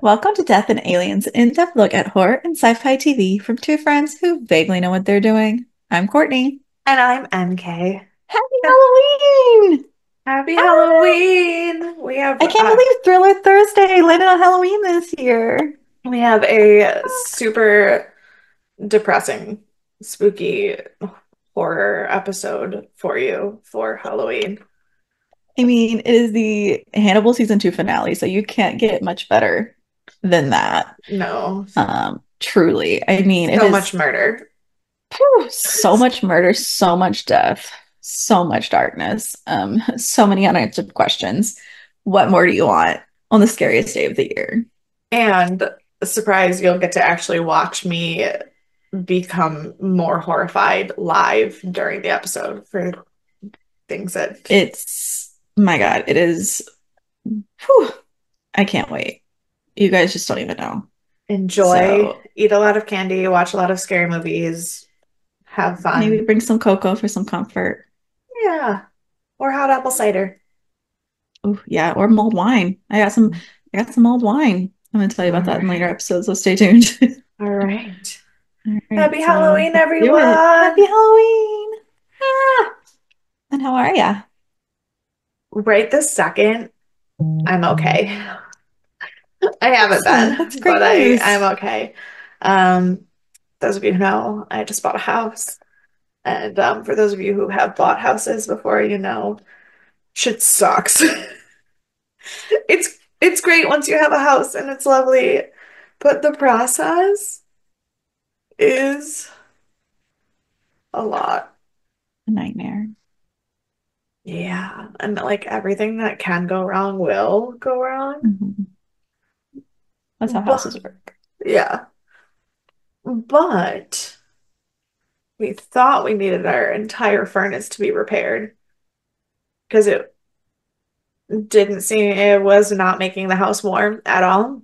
Welcome to Death and Aliens, an in-depth look at horror and sci-fi TV from two friends who vaguely know what they're doing. I'm Courtney. And I'm MK. Happy Halloween! Happy Ah, Halloween! I can't believe Thriller Thursday landed on Halloween this year. We have a super depressing, spooky horror episode for you for Halloween. I mean, it is the Hannibal season 2 finale, so you can't get much better than that. No, Truly. I mean, it so is much murder. so much murder, so much death, so much darkness, so many unanswered questions. What more do you want on the scariest day of the year? And surprise, you'll get to actually watch me become more horrified live during the episode for things that It's my God, it is. Whew, I can't wait. You guys just don't even know. enjoy, So eat a lot of candy, watch a lot of scary movies, have maybe fun. bring some cocoa for some comfort. Yeah. Or hot apple cider. Oh yeah, or mulled wine. I got some mulled wine. I'm gonna tell you All about that in later right. episodes, so stay tuned. All right. All right, Happy so Halloween, let's do it. Happy everyone. Halloween! Ah, and how are ya? Right this second, I'm okay. I haven't Excellent. been, That's but great news. I'm okay. Um, those of you who know, I just bought a house. And for those of you who have bought houses before, you know, shit sucks. It's great once you have a house and it's lovely, but the process is a lot. A nightmare. Yeah, and like everything that can go wrong will go wrong. Mhm. That's how But houses work. yeah, but we thought we needed our entire furnace to be repaired because it didn't seem it was not making the house warm at all.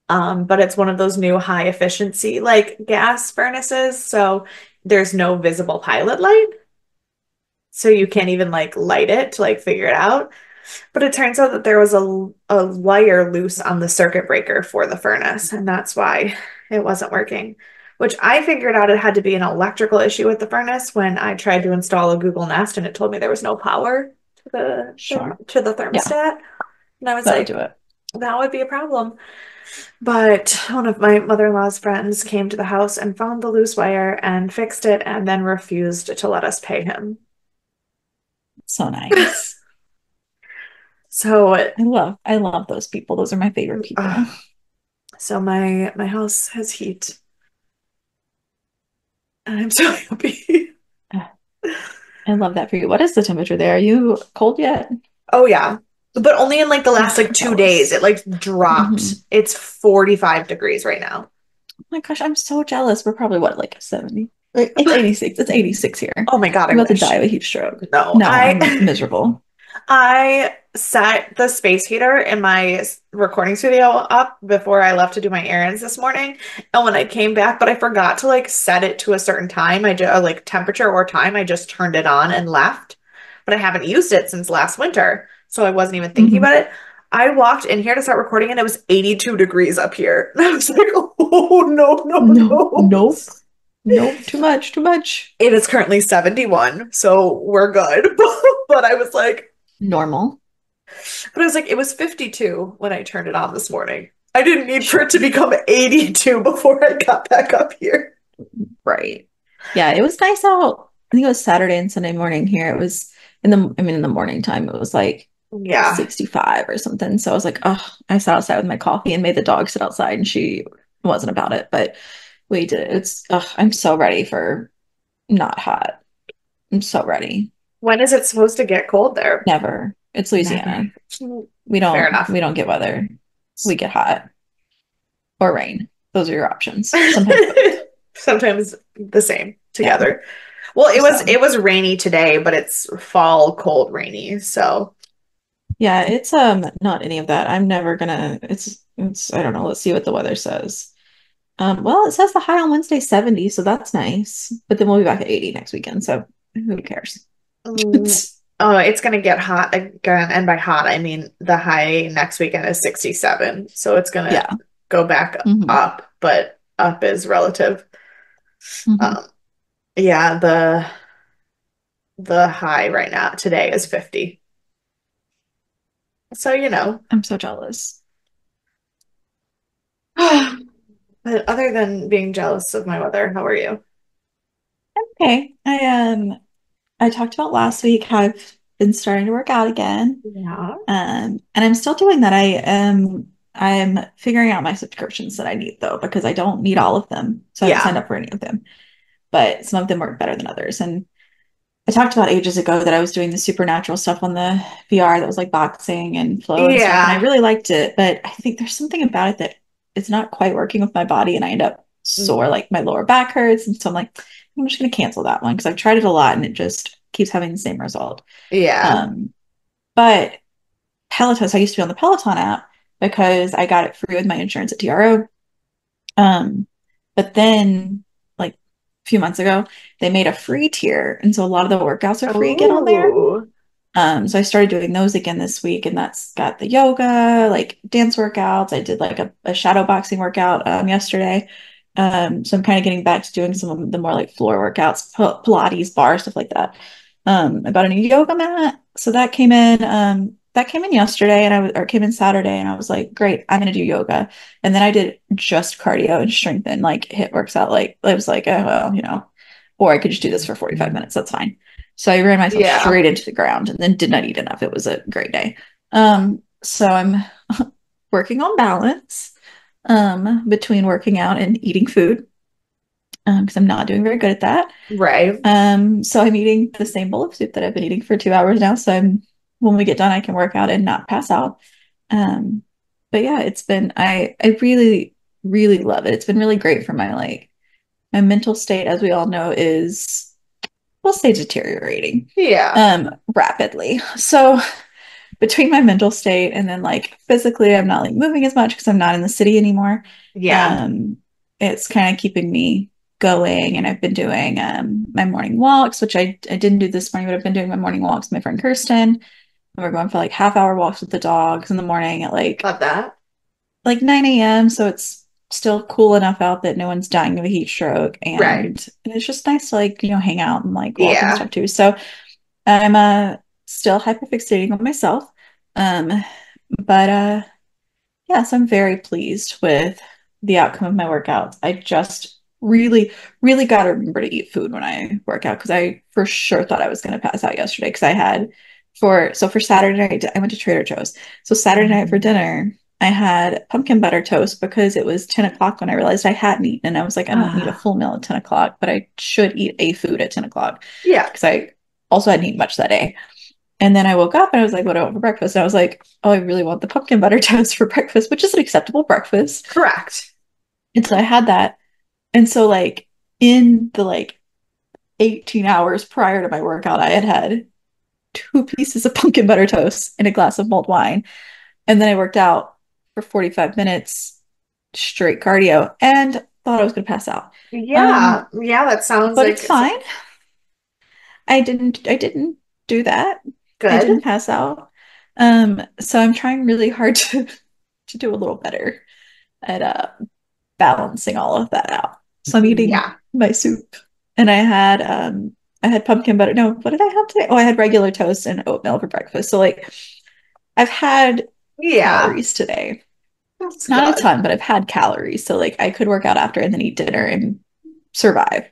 But it's one of those new high efficiency like gas furnaces, so there's no visible pilot light, so you can't even like light it to like figure it out. But it turns out that there was a wire loose on the circuit breaker for the furnace, and that's why it wasn't working. Which I figured out it had to be an electrical issue with the furnace when I tried to install a Google Nest and it told me there was no power to Sure. to the Yeah, thermostat. And I was that'll do like, it. that would be a problem. But one of my mother-in-law's friends came to the house and found the loose wire and fixed it and then refused to let us pay him. So nice. So, I love those people. Those are my favorite people. uh, so my house has heat. I'm so happy. I love that for you. What is the temperature there? Are you cold yet? Oh yeah. But only in like the last like That 2 days. It was. like dropped. Mhm. It's 45 degrees right now. Oh my gosh, I'm so jealous. We're probably what, like 70? Like it's 86. It's 86 here. Oh my God, I I'm about to die wish. of a heat stroke. No, No, I'm I miserable. I set the space heater in my recording studio up before I left to do my errands this morning. And when I came back, but I forgot to like set it to a certain time. I just like temperature or time. I just turned it on and left. But I haven't used it since last winter. So I wasn't even thinking Mhm. about it. I walked in here to start recording and it was 82 degrees up here. And I was like, oh no, no, No, no. nope, nope, too much, too much. It is currently 71, so we're good. But I was like, Normal. But I was like, it was 52 when I turned it on this morning. I didn't need for it to Sure. become 82 before I got back up here. Right. Yeah, it was nice out. I think it was Saturday and Sunday morning here. It was I mean, in the morning time, it was like Yeah. 65 or something. So I was like, oh, I sat outside with my coffee and made the dog sit outside, and she wasn't about it. But we did it. I'm so ready for not hot. I'm so ready. When is it supposed to get cold there? Never. It's Never. Louisiana. Fair enough. We don't get weather. We get hot or rain. Those are your options. Sometimes both. Sometimes the same Yeah. together. Well, So it was rainy today, but it's fall cold rainy. So yeah, it's not any of that. I'm never gonna it's I don't know. Let's see what the weather says. Well, it says the high on Wednesday 70, so that's nice. But then we'll be back at 80 next weekend, so who cares? mm, Oh, it's gonna get hot again, and by hot I mean the high next weekend is 67. So it's gonna Yeah. go back Hmm. up, but up is relative. Hmm. Um, yeah, the high right now today is 50. So, I'm so jealous. but other than being jealous of my weather, how are you? Okay. I talked about last week how I've been starting to work out again. Yeah. And I'm still doing that. I'm figuring out my subscriptions that I need though, because I don't need all of them. So I haven't signed Yeah. up for any of them. But some of them work better than others. And I talked about ages ago that I was doing the supernatural stuff on the VR that was like boxing and flow and stuff. And I Yeah. really liked it, but I think there's something about it that it's not quite working with my body. And I end up sore, like my lower back hurts. And so I'm like, I'm just going to cancel that one because I've tried it a lot and it just keeps having the same result. Yeah. Um, but Peloton, so I used to be on the Peloton app because I got it free with my insurance at TRO. Um, but then, like a few months ago, they made a free tier. And so a lot of the workouts are free again on there. Oh, So I started doing those again this week, and that's got the yoga, like dance workouts. I did like a shadow boxing workout yesterday. So I'm kind of getting back to doing some of the more like floor workouts, Pilates, bar, stuff like that. I bought a new yoga mat, so that came in. That came in yesterday, and or came in Saturday, and I was like, great, I'm gonna do yoga. And then I did just cardio and strengthen, like hit works out. Like I was like, oh well, or I could just do this for 45 minutes. That's fine. So I ran myself yeah. straight into the ground and then did not eat enough. It was a great day. So I'm working on balance between working out and eating food because I'm not doing very good at that. Right. So I'm eating the same bowl of soup that I've been eating for 2 hours now. So when we get done, I can work out and not pass out. Um, but yeah, I really, really love it. It's been really great for my mental state, as we all know, is we'll say deteriorating Yeah. rapidly. So between my mental state and then like physically I'm not like moving as much because I'm not in the city anymore. Yeah. Um it's kind of keeping me going and I've been doing my morning walks, which I didn't do this morning, but I've been doing my morning walks with my friend Kirsten. And we're going for like half-hour walks with the dogs in the morning at Love that. like 9 a.m. So it's still cool enough out that no one's dying of a heat stroke. Right. And it's just nice to like, hang out and like walk and Yeah. stuff too. So I'm still hyperfixating on myself. Um, but yes, I'm very pleased with the outcome of my workouts. I just really, really got to remember to eat food when I work out because I for sure thought I was going to pass out yesterday because I had for Saturday night I went to Trader Joe's. So Saturday night for dinner I had pumpkin butter toast because it was 10 o'clock when I realized I hadn't eaten and I was like, I don't need a Ah, full meal at 10 o'clock, but I should eat a food at 10 o'clock yeah. because I also hadn't eaten much that day. And then I woke up and I was like, what do I want for breakfast? And I was like, oh, I really want the pumpkin butter toast for breakfast, which is an acceptable breakfast. Correct. And so I had that. And so like in the like 18 hours prior to my workout, I had had two pieces of pumpkin butter toast and a glass of mulled wine. And then I worked out for 45 minutes straight cardio and thought I was going to pass out. Yeah. Yeah, that sounds But like it's it's fine. I didn't do that. I good. didn't pass out. So I'm trying really hard to do a little better at balancing all of that out. So I'm eating Yeah. my soup and I had pumpkin butter. No, what did I have today? Oh, I had regular toast and oatmeal for breakfast. So like I've had Yeah. calories today. That's Not a good. ton, but I've had calories. So like I could work out after and then eat dinner and survive.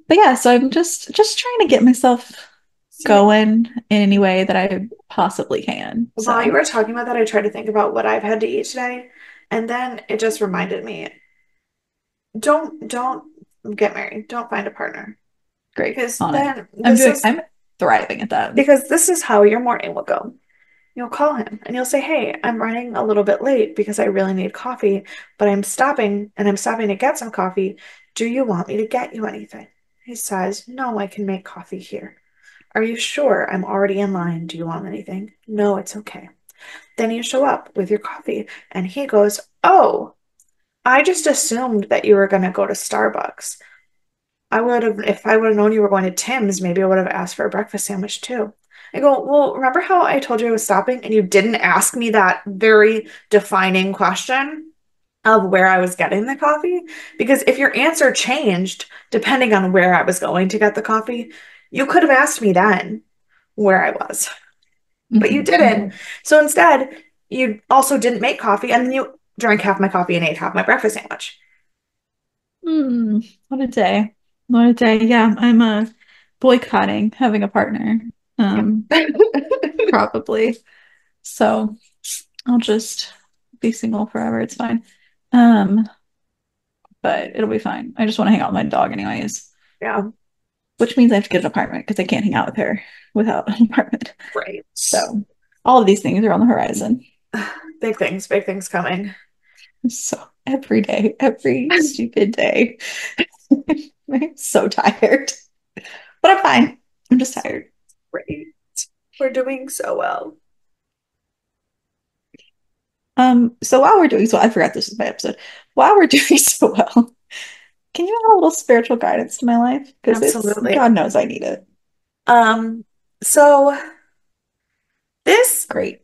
But yeah, so I'm just trying to get myself See, going in any way that I possibly can. while you So were talking about that, I tried to think about what I've had to eat today, and then it just reminded me, don't get married. Don't find a partner. great Because on it. then this is I'm thriving at that. because this is how your morning will go. You'll call him and you'll say, "Hey, I'm running a little bit late because I really need coffee, but I'm stopping to get some coffee. Do you want me to get you anything?" He says, "No, I can make coffee here." "Are you sure? I'm already in line. Do you want anything?" "No, it's okay." Then you show up with your coffee and he goes, "Oh, I just assumed that you were going to go to Starbucks." I would have, if I would have known you were going to Tim's, maybe I would have asked for a breakfast sandwich too. I go, well, remember how I told you I was stopping and you didn't ask me that very defining question of where I was getting the coffee? Because if your answer changed depending on where I was going to get the coffee, you could have asked me then where I was, but you Mhm, didn't. mhm. So instead, you also didn't make coffee and then you drank half my coffee and ate half my breakfast sandwich. Hmm, what a day. What a day. Yeah, I'm boycotting having a partner. Um, Yeah. Probably. So I'll just be single forever. It's fine. Um, but it'll be fine. I just want to hang out with my dog anyways, Yeah, which means I have to get an apartment because I can't hang out with her without an apartment. right. So all of these things are on the horizon. Big things coming. So every day, every stupid day. I'm so tired, but I'm fine. I'm just tired. Great. We're doing so well. So while we're doing so, I forgot this is my episode. While we're doing so well, can you add a little spiritual guidance to my life? Because it's Absolutely. God knows I need it. Um, so this Great.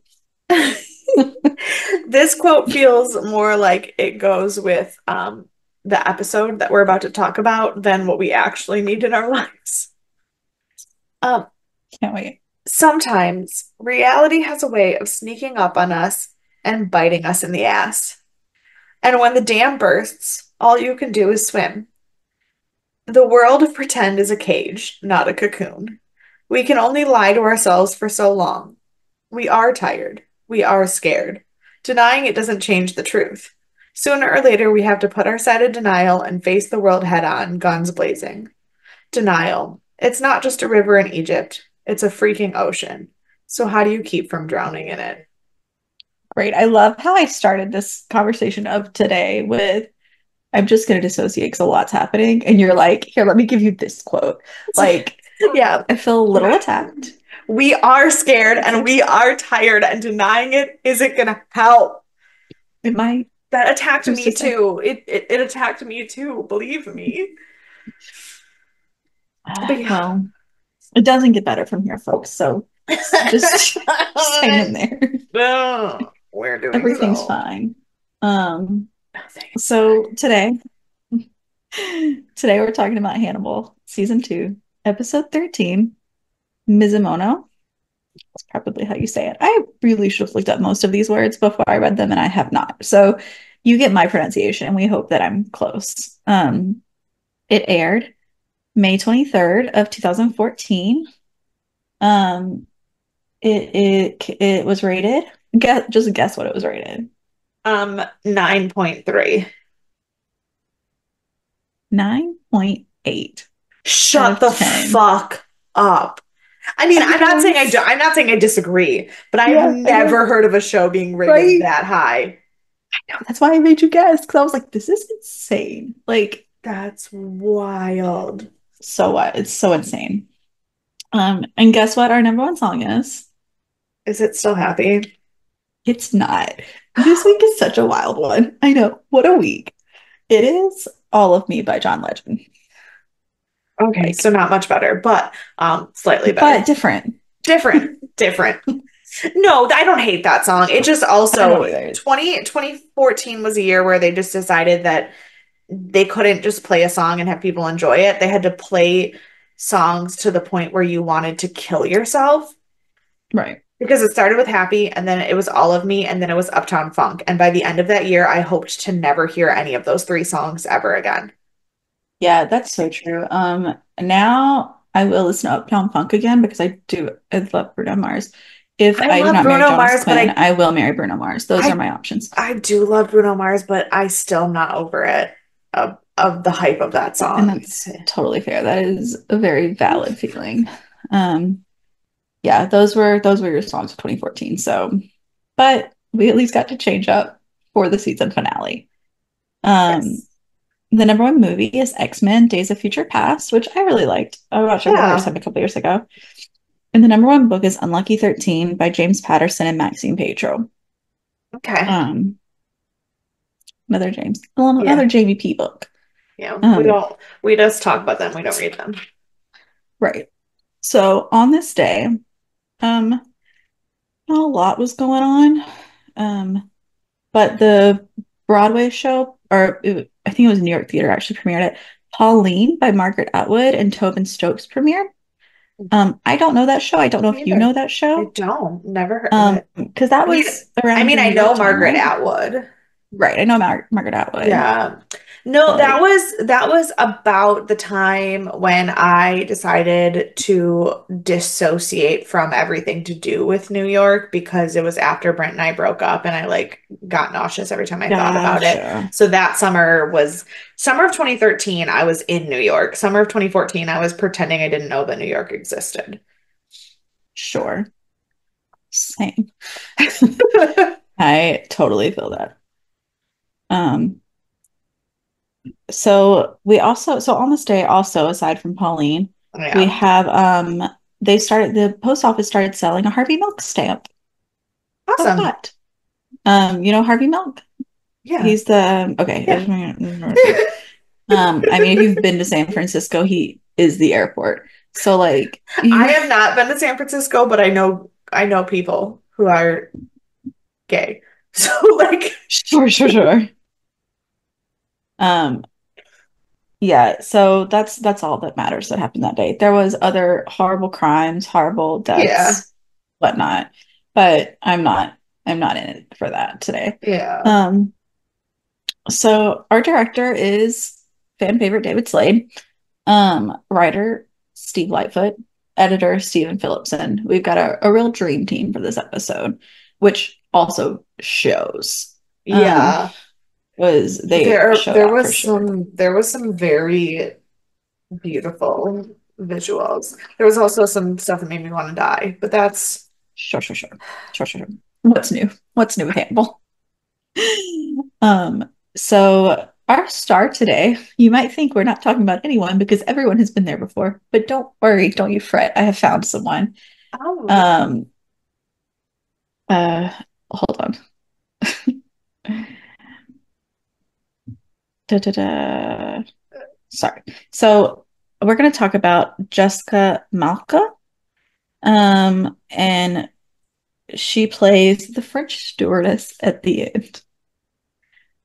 this quote feels more like it goes with the episode that we're about to talk about than what we actually need in our lives. Um, Can't wait. Sometimes reality has a way of sneaking up on us and biting us in the ass. And when the dam bursts, all you can do is swim. The world of pretend is a cage, not a cocoon. We can only lie to ourselves for so long. We are tired. We are scared. Denying it doesn't change the truth. Sooner or later, we have to put our side of denial and face the world head on, guns blazing. Denial. It's not just a river in Egypt, it's a freaking ocean. So, how do you keep from drowning in it? Great. I love how I started this conversation of today with I'm just going to dissociate because a lot's happening. And you're like, here, let me give you this quote. Like, Yeah, I feel a little attacked. we are scared It's and like, we are tired, and denying it isn't going to help. it might, That attacked who's me to say? too. It attacked me too, believe me. But yeah. Well, it doesn't get better from here, folks. So just, just hang in there. No, we're doing Everything's so. fine. Um, Nothing is so today we're talking about Hannibal, season 2, episode 13, Mizumono. That's probably how you say it. I really should have looked up most of these words before I read them, and I have not. So you get my pronunciation, and we hope that I'm close. It aired May 23rd of 2014. Um, it was rated. Just guess what it was rated. 9.3. 9.8 out Shut of the 10. fuck up. I mean, I know. I'm not saying I disagree, but I've Yeah, I know. never heard of a show being rated Right? that high. No, that's why I made you guess because I was like, this is insane. Like, That's wild. so what? It's so insane. And guess what our number one song is? Is it still happy? It's not. This week is such a wild one. I know. What a week. It is All of Me by John Legend. Okay, so Like, not much better, but slightly but better. different. Different. No, I don't hate that song. It just I don't also either. 2014 was a year where they just decided that they couldn't just play a song and have people enjoy it. They had to play songs to the point where you wanted to kill yourself. Right. Because it started with Happy and then it was All of Me and then it was Uptown Funk. And by the end of that year, I hoped to never hear any of those three songs ever again. Yeah, that's so true. Now I will listen to Uptown Funk again because I love Bruno Mars. If I I do love not marry Bruno Jonas Mars, but Quinn, I will marry Bruno Mars. Those are I my options. I do love Bruno Mars, but I still am not over it of the hype of that And song. that's totally fair. That is a very valid feeling. Um, yeah, those were your songs of 2014. So, but we at least got to change up for the season finale. Um, Yes. the number one movie is X-Men: Days of Future Past, which I really liked. I watched it for the first Yeah. time a couple years ago. And the number one book is Unlucky 13 by James Patterson and Maxine Petro. Okay. Um, another James, well, another Yeah. Jamie P book. Yeah, Um, we just talk about them, we don't read them. right. So on this day, um, not a lot was going on. But the Broadway show, I think it was New York Theater actually premiered it. Pauline by Margaret Atwood and Tobin Stokes premiered. I don't know that show. I don't know Me if you either. know that I show. don't, never heard of it. Because that I mean, was around your I New know York time, Margaret right? Atwood. Right. I know Margaret Atwood. Yeah. No, But like, that was about the time when I decided to dissociate from everything to do with New York because it was after Brent and I broke up and I like got nauseous every time I thought about it. gotcha. So that summer was summer of 2013, I was in New York. Summer of 2014, I was pretending I didn't know that New York existed. Sure. Same. I totally feel that. Um, so on this day also, aside from Pauline, we Yeah. have the post office started selling a Harvey Milk stamp. How about Awesome. that? You know Harvey Milk? Yeah. He's the okay. Yeah. I mean, if you've been to San Francisco, he is the airport. So like I you have not been to San Francisco, but I know people who are gay. So like sure. Um, yeah, so that's all that matters that happened that day. There was other horrible crimes, horrible yeah. deaths, whatnot, but I'm not in it for that today. Yeah. Um, so our director is fan favorite David Slade, writer Steve Lightfoot, editor Stephen Phillipson. We've got a real dream team for this episode, which also shows. Um, Yeah. was they showed out for sure. There was some very beautiful visuals. There was also some stuff that made me want to die, but that's Sure. What's new? What's new with Hannibal? So our star today, you might think we're not talking about anyone because everyone has been there before, but don't worry, don't you fret. I have found someone. oh Um, uh, hold on. Da. Sorry. So we're going to talk about Jessica Malka. And she plays the French stewardess at the end.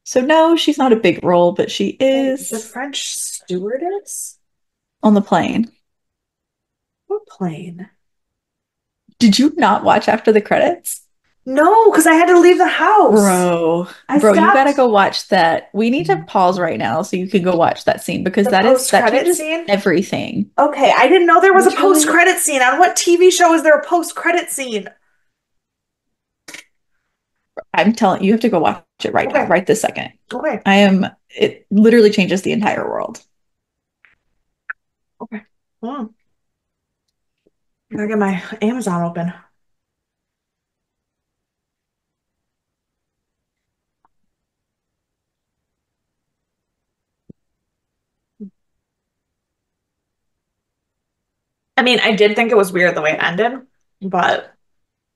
So no, she's not a big role, but she wait, the is French stewardess? on the plane. What plane? Did you not watch after the credits? No, because I had to leave the house. Bro, I bro, you gotta stopped go watch that. We need to pause right now so you can go watch that scene because the that post-credit changes scene. everything. Okay, I didn't know there was a Literally, post-credit scene. On what TV show is there a post-credit scene? I'm telling you, you have to go watch it right now, Okay, right this second. okay, It literally changes the entire world. okay. Hmm. I gotta get my Amazon open. I mean, I did think it was weird the way it ended, but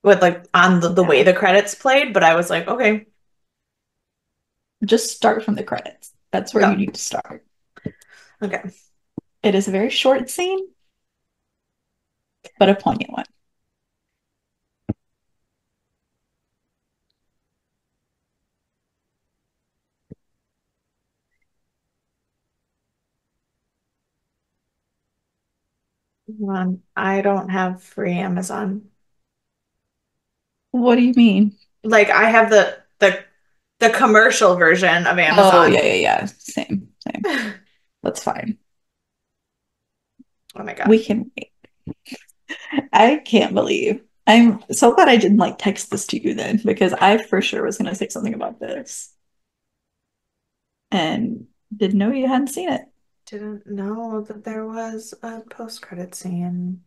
with like on the way Yeah. the credits played, but I was like, okay, Just start from the credits. That's where you yeah, need to start. okay. It is a very short scene, but a poignant one. I don't have free Amazon. What do you mean? Like I have the commercial version of Oh, Amazon. yeah. Same. That's fine. Oh my We God. can wait. I can't believe. I'm so glad I didn't like text this to you then because I for sure was going to say something about this and didn't know you hadn't seen it. Didn't know that there was a post-credit scene.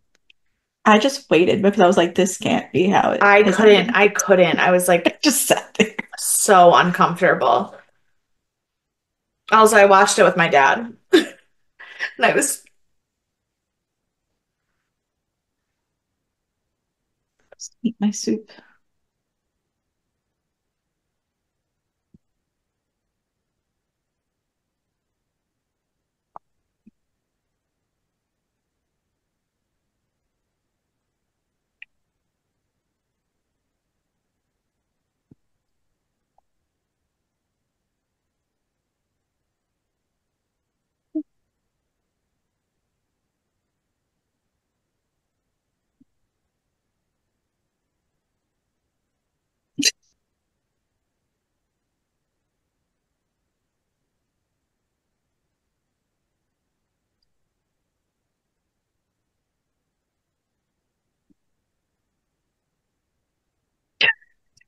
I just waited because I was like, this can't be how it has ended. I couldn't. I was I like just sat there. so uncomfortable. Also, I watched it with my dad. And I was Just eat my soup.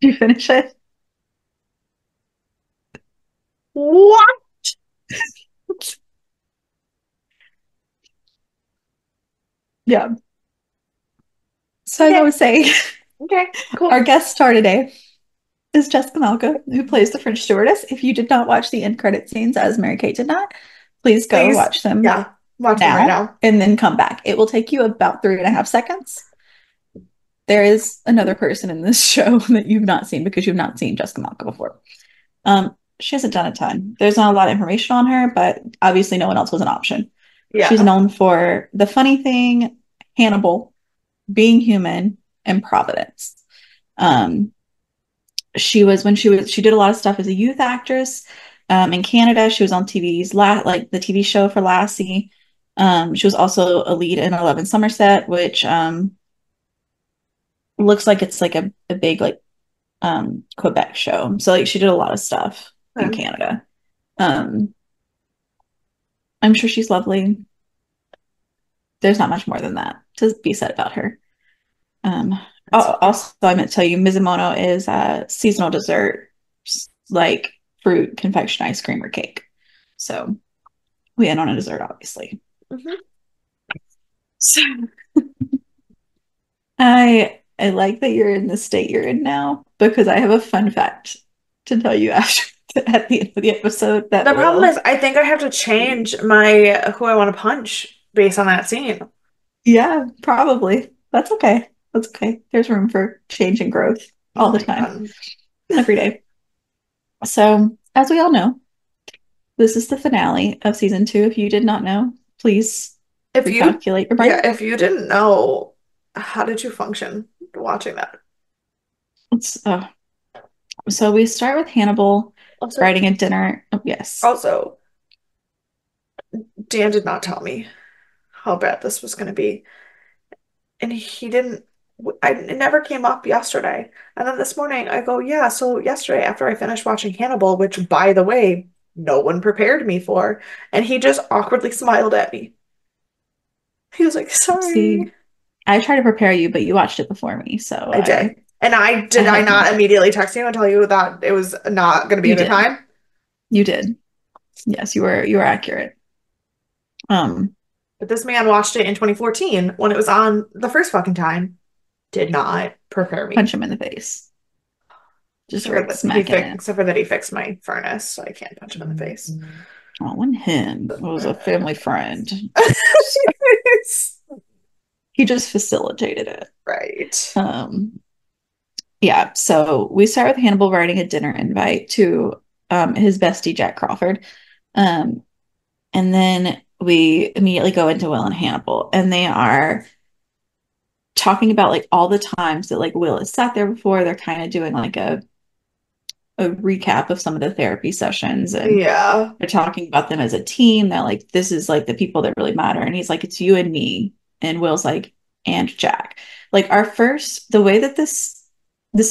Did you finish it? What? Yeah. So as I Okay. was saying, Okay. our Cool. guest star today is Jessica Malka, who plays the French stewardess. If you did not watch the end credit scenes, as Mary Kate did not, please go Please. watch them Yeah. Watch them right now now. and then come back. It will take you about 3.5 seconds. There is another person in this show that you've not seen because you've not seen Jessica Malka before. She hasn't done a ton. There's not a lot of information on her, but obviously no one else was an option. She's Yeah. known for The Funny Thing, Hannibal, Being Human, and Providence. Um, she did a lot of stuff as a youth actress. In Canada, she was on like the TV show for Lassie. She was also a lead in 11 Somerset, which looks like it's like a big like Quebec show. So like she did a lot of stuff in Okay. Canada. Um, I'm sure she's lovely. There's not much more than that to be said about her. Um, That's fine. Also, I meant to tell you, Mizumono is a seasonal dessert, like fruit, confection, ice cream, or cake. So we end on a dessert, obviously. Hmm. So I like that you're in the state you're in now because I have a fun fact to tell you after at the end of the episode that The problem is, will, I think I have to change my who I want to punch based on that scene. yeah, probably. That's okay. That's okay. There's room for change and growth Oh all the my time, God. every day. So, as we all know, this is the finale of season 2. If you did not know, please If you, recalculate your yeah, brain. if you didn't know, how did you function watching that? It's, so we start with Hannibal Also, writing a dinner. Oh, yes. also, Dan did not tell me how bad this was going to be. And he didn't, it never came up yesterday. And then this morning I go, yeah, so yesterday after I finished watching Hannibal, which by the way, no one prepared me for, and he just awkwardly smiled at me. He was like, See, sorry. I tried to prepare you, but you watched it before me, so I I did. And I I had not no. immediately text you and tell you that it was not going to be a You good did. time? You did. Yes, you were accurate. Um, But this man watched it in 2014 when it was on the first fucking time. Did not prepare Punch me. him in the face. Just right smack in it. Except for that he fixed my furnace, so I can't punch him in the face. Oh, and him. It was a family friend. He just facilitated it. Right. Um, yeah, so we start with Hannibal writing a dinner invite to his bestie Jack Crawford. Um, and then we immediately go into Will and Hannibal, and they are talking about like all the times that like Will has sat there before. They're kind of doing like a recap of some of the therapy sessions, and Yeah. they're talking about them as a team. They're like, this is like the people that really matter. And he's like, it's you and me. And Will's like, and Jack. Like the way that this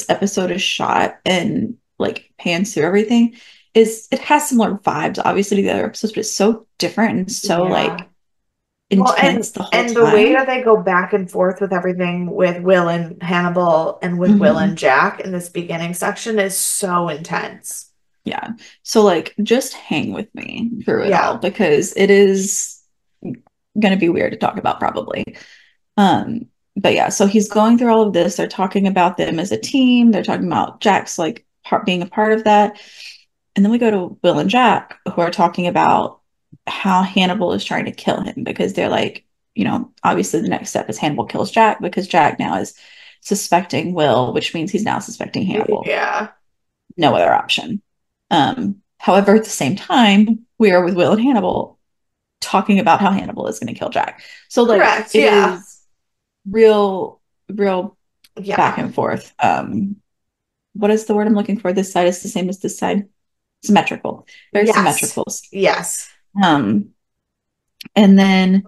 episode is shot and like pans through everything is it has similar vibes, obviously, to the other episodes, but it's so different and so Yeah. like Well, intense the whole and the way time. that they go back and forth with everything with Will and Hannibal and with Will and Hmm. Jack in this beginning section is so intense. Yeah. So like just hang with me through it all Yeah. because it is going to be weird to talk about probably. Um, but yeah, so he's going through all of this. They're talking about them as a team. They're talking about Jack's like being a part of that. And then we go to Will and Jack, who are talking about how Hannibal is trying to kill him because they're like, obviously the next step is Hannibal kills Jack because Jack now is suspecting Will, which means he's now suspecting Hannibal. Yeah. No other option. However, at the same time, we are with Will and Hannibal talking about how Hannibal is going to kill Jack. So like Correct. it Yeah. is real back Yeah. and forth. What is the word I'm looking for? This side is the same as this side. Symmetrical, very Yes. symmetrical. Yes. Um, and then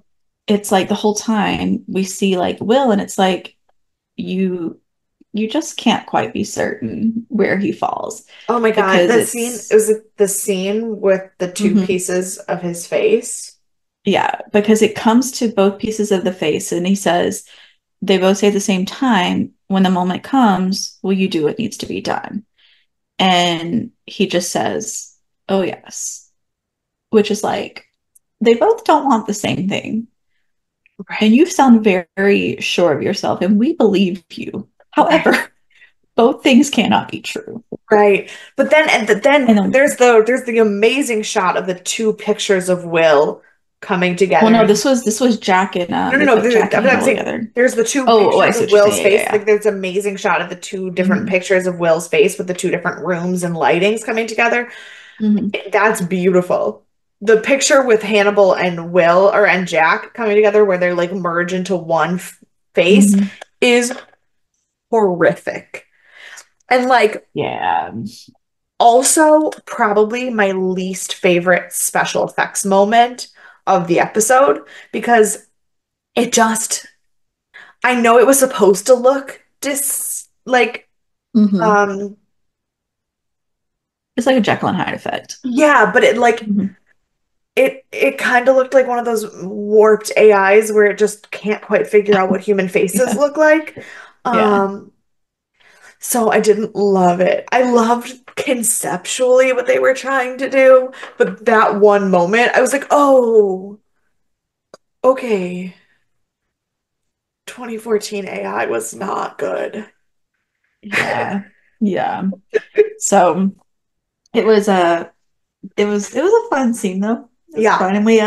it's like the whole time we see like Will, and it's like you you just can't quite be certain where he falls Oh my God. because The scene, it it's was the scene with the two mhm, pieces of his face. yeah, because it comes to both pieces of the face, and he says they both say at the same time, when the moment comes, will you do what needs to be done? And he just says, oh, yes, which is like, they both don't want the same thing. And Right. you sound very, very sure of yourself, and we believe you. Right. However, both things cannot be true. Right. But then And then then, there's the amazing shot of the two pictures of Will coming well, together. no, And this was Jack and no, no, they no. put Jack and I'm Hannibal saying together. there's the two Oh, I pictures see of what you're Will's saying. Yeah, face. yeah, Like there's amazing shot of the two yeah. different pictures of Will's face with the two different rooms and lightings coming together. Hmm. That's beautiful. The picture with Hannibal and Will or and Jack coming together where they're like merge into one face Hmm. is horrific. And like Yeah. also probably my least favorite special effects moment of the episode because it just I know it was supposed to look Hmm. um It's like a Jekyll and Hyde effect. yeah, but Hmm. it kind of looked like one of those warped AIs where it just can't quite figure out what human faces Yeah. look like. Yeah. Um so I didn't love it. I loved conceptually what they were trying to do, but that one moment I was like, "Oh, okay." 2014 AI was not good. Yeah. Yeah. So it was a fun scene though. It was Yeah. fun. And we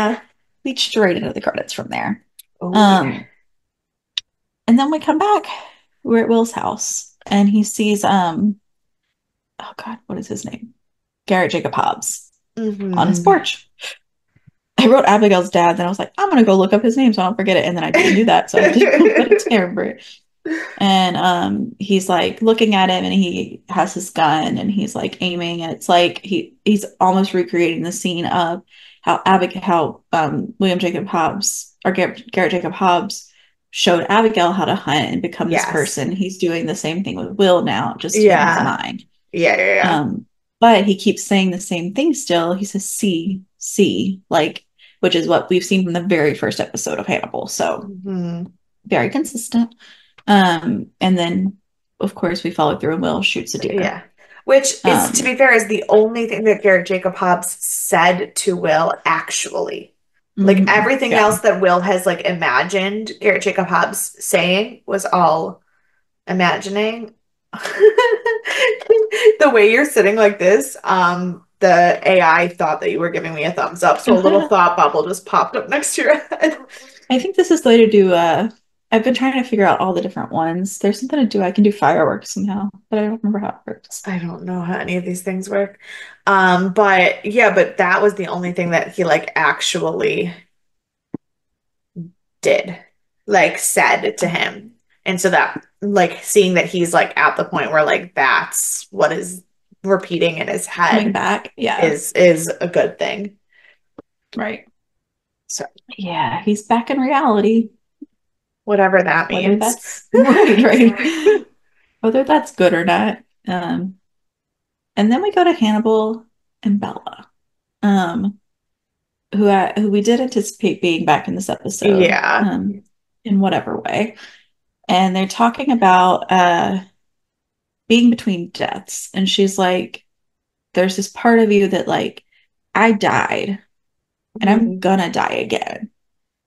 straight into the credits from there. Oh, yeah. Um and then we come back. We're at Will's house and he sees oh God, what is his name? Garrett Jacob Hobbs on his Hmm. porch. I wrote Abigail's dad, then I was like, I'm gonna go look up his name so I don't forget it. And then I didn't do that, so I didn't remember it. And he's like looking at him and he has his gun and he's like aiming and it's like he's almost recreating the scene of how William Jacob Hobbs or Garrett Jacob Hobbs showed Abigail how to hunt and become this Yes. person. He's doing the same thing with Will now, just in his Yeah. mind. Yeah, yeah, yeah. Um, but he keeps saying the same thing still. He says see, like, which is what we've seen from the very first episode of Hannibal. So Hmm. very consistent. And then of course we follow through and Will shoots a deer. Yeah. Which is, to Um, be fair, is the only thing that Garrett Jacob Hobbs said to Will, actually. Like everything yeah. else that Will has like imagined Garrett Jacob Hobbs saying was all imagining. The way you're sitting like this, the AI thought that you were giving me a thumbs up, so a little thought bubble just popped up next to your head. I think this is the way to do I've been trying to figure out all the different ones. There's something to do. I can do fireworks somehow, but I don't remember how it works. I don't know how any of these things work. But yeah, but that was the only thing that he like actually did, like said to him. And so that like seeing that he's like at the point where like that's what is repeating in his Coming head back. Yeah. is a good thing. Right. So Yeah, he's back in reality, whatever that whether means. that's right. Whether that's good or not. And then we go to Hannibal and Bella, um, who we did anticipate being back in this episode, Yeah. in whatever way. And they're talking about being between deaths. And she's like, there's this part of you that like, I died and I'm Mhm. gonna die again.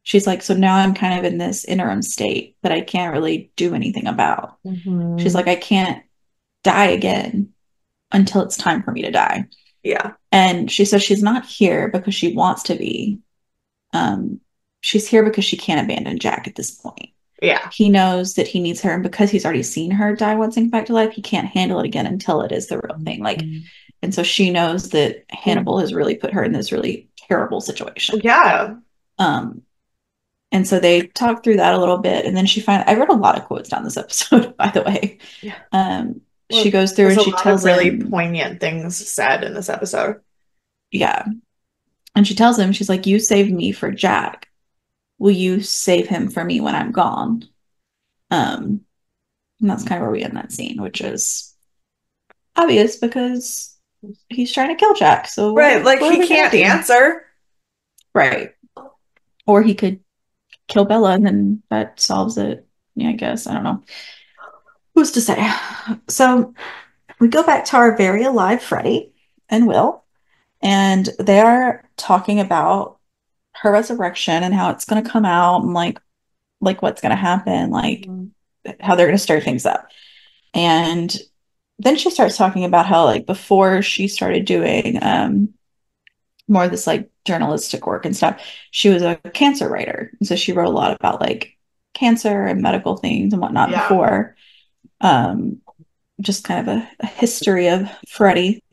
She's like, so now I'm kind of in this interim state that I can't really do anything about. She's Mhm. like, I can't die again until it's time for me to die. Yeah. And she says she's not here because she wants to be. Um, she's here because she can't abandon Jack at this point. Yeah. He knows that he needs her, and because he's already seen her die once and come back to life, he can't handle it again until it is the real thing. Like, and so she knows that Hannibal has really put her in this really terrible situation. Yeah. Um, and so they talk through that a little bit, and then she finally, I wrote a lot of quotes down this episode, by the way. Yeah. She Well, goes through there's and a she lot of tells really him, poignant things said in this episode. yeah, and she tells him, she's like, you saved me for Jack. Will you save him for me when I'm gone? Um, and that's kind of where we end that scene, which is obvious because he's trying to kill Jack. So Right, like what are he we gonna can't do? answer. Right. Or he could kill Bella and then that solves it. Yeah, I guess. I don't know. Who's to say? So we go back to our very alive Freddie and Will, and they are talking about her resurrection and how it's going to come out and like what's going to happen, like Mhm. how they're going to stir things up. And then she starts talking about how like before she started doing more of this like journalistic work and stuff, she was a cancer writer. And so she wrote a lot about like cancer and medical things and whatnot Yeah. before. Um, just kind of a history of Freddie.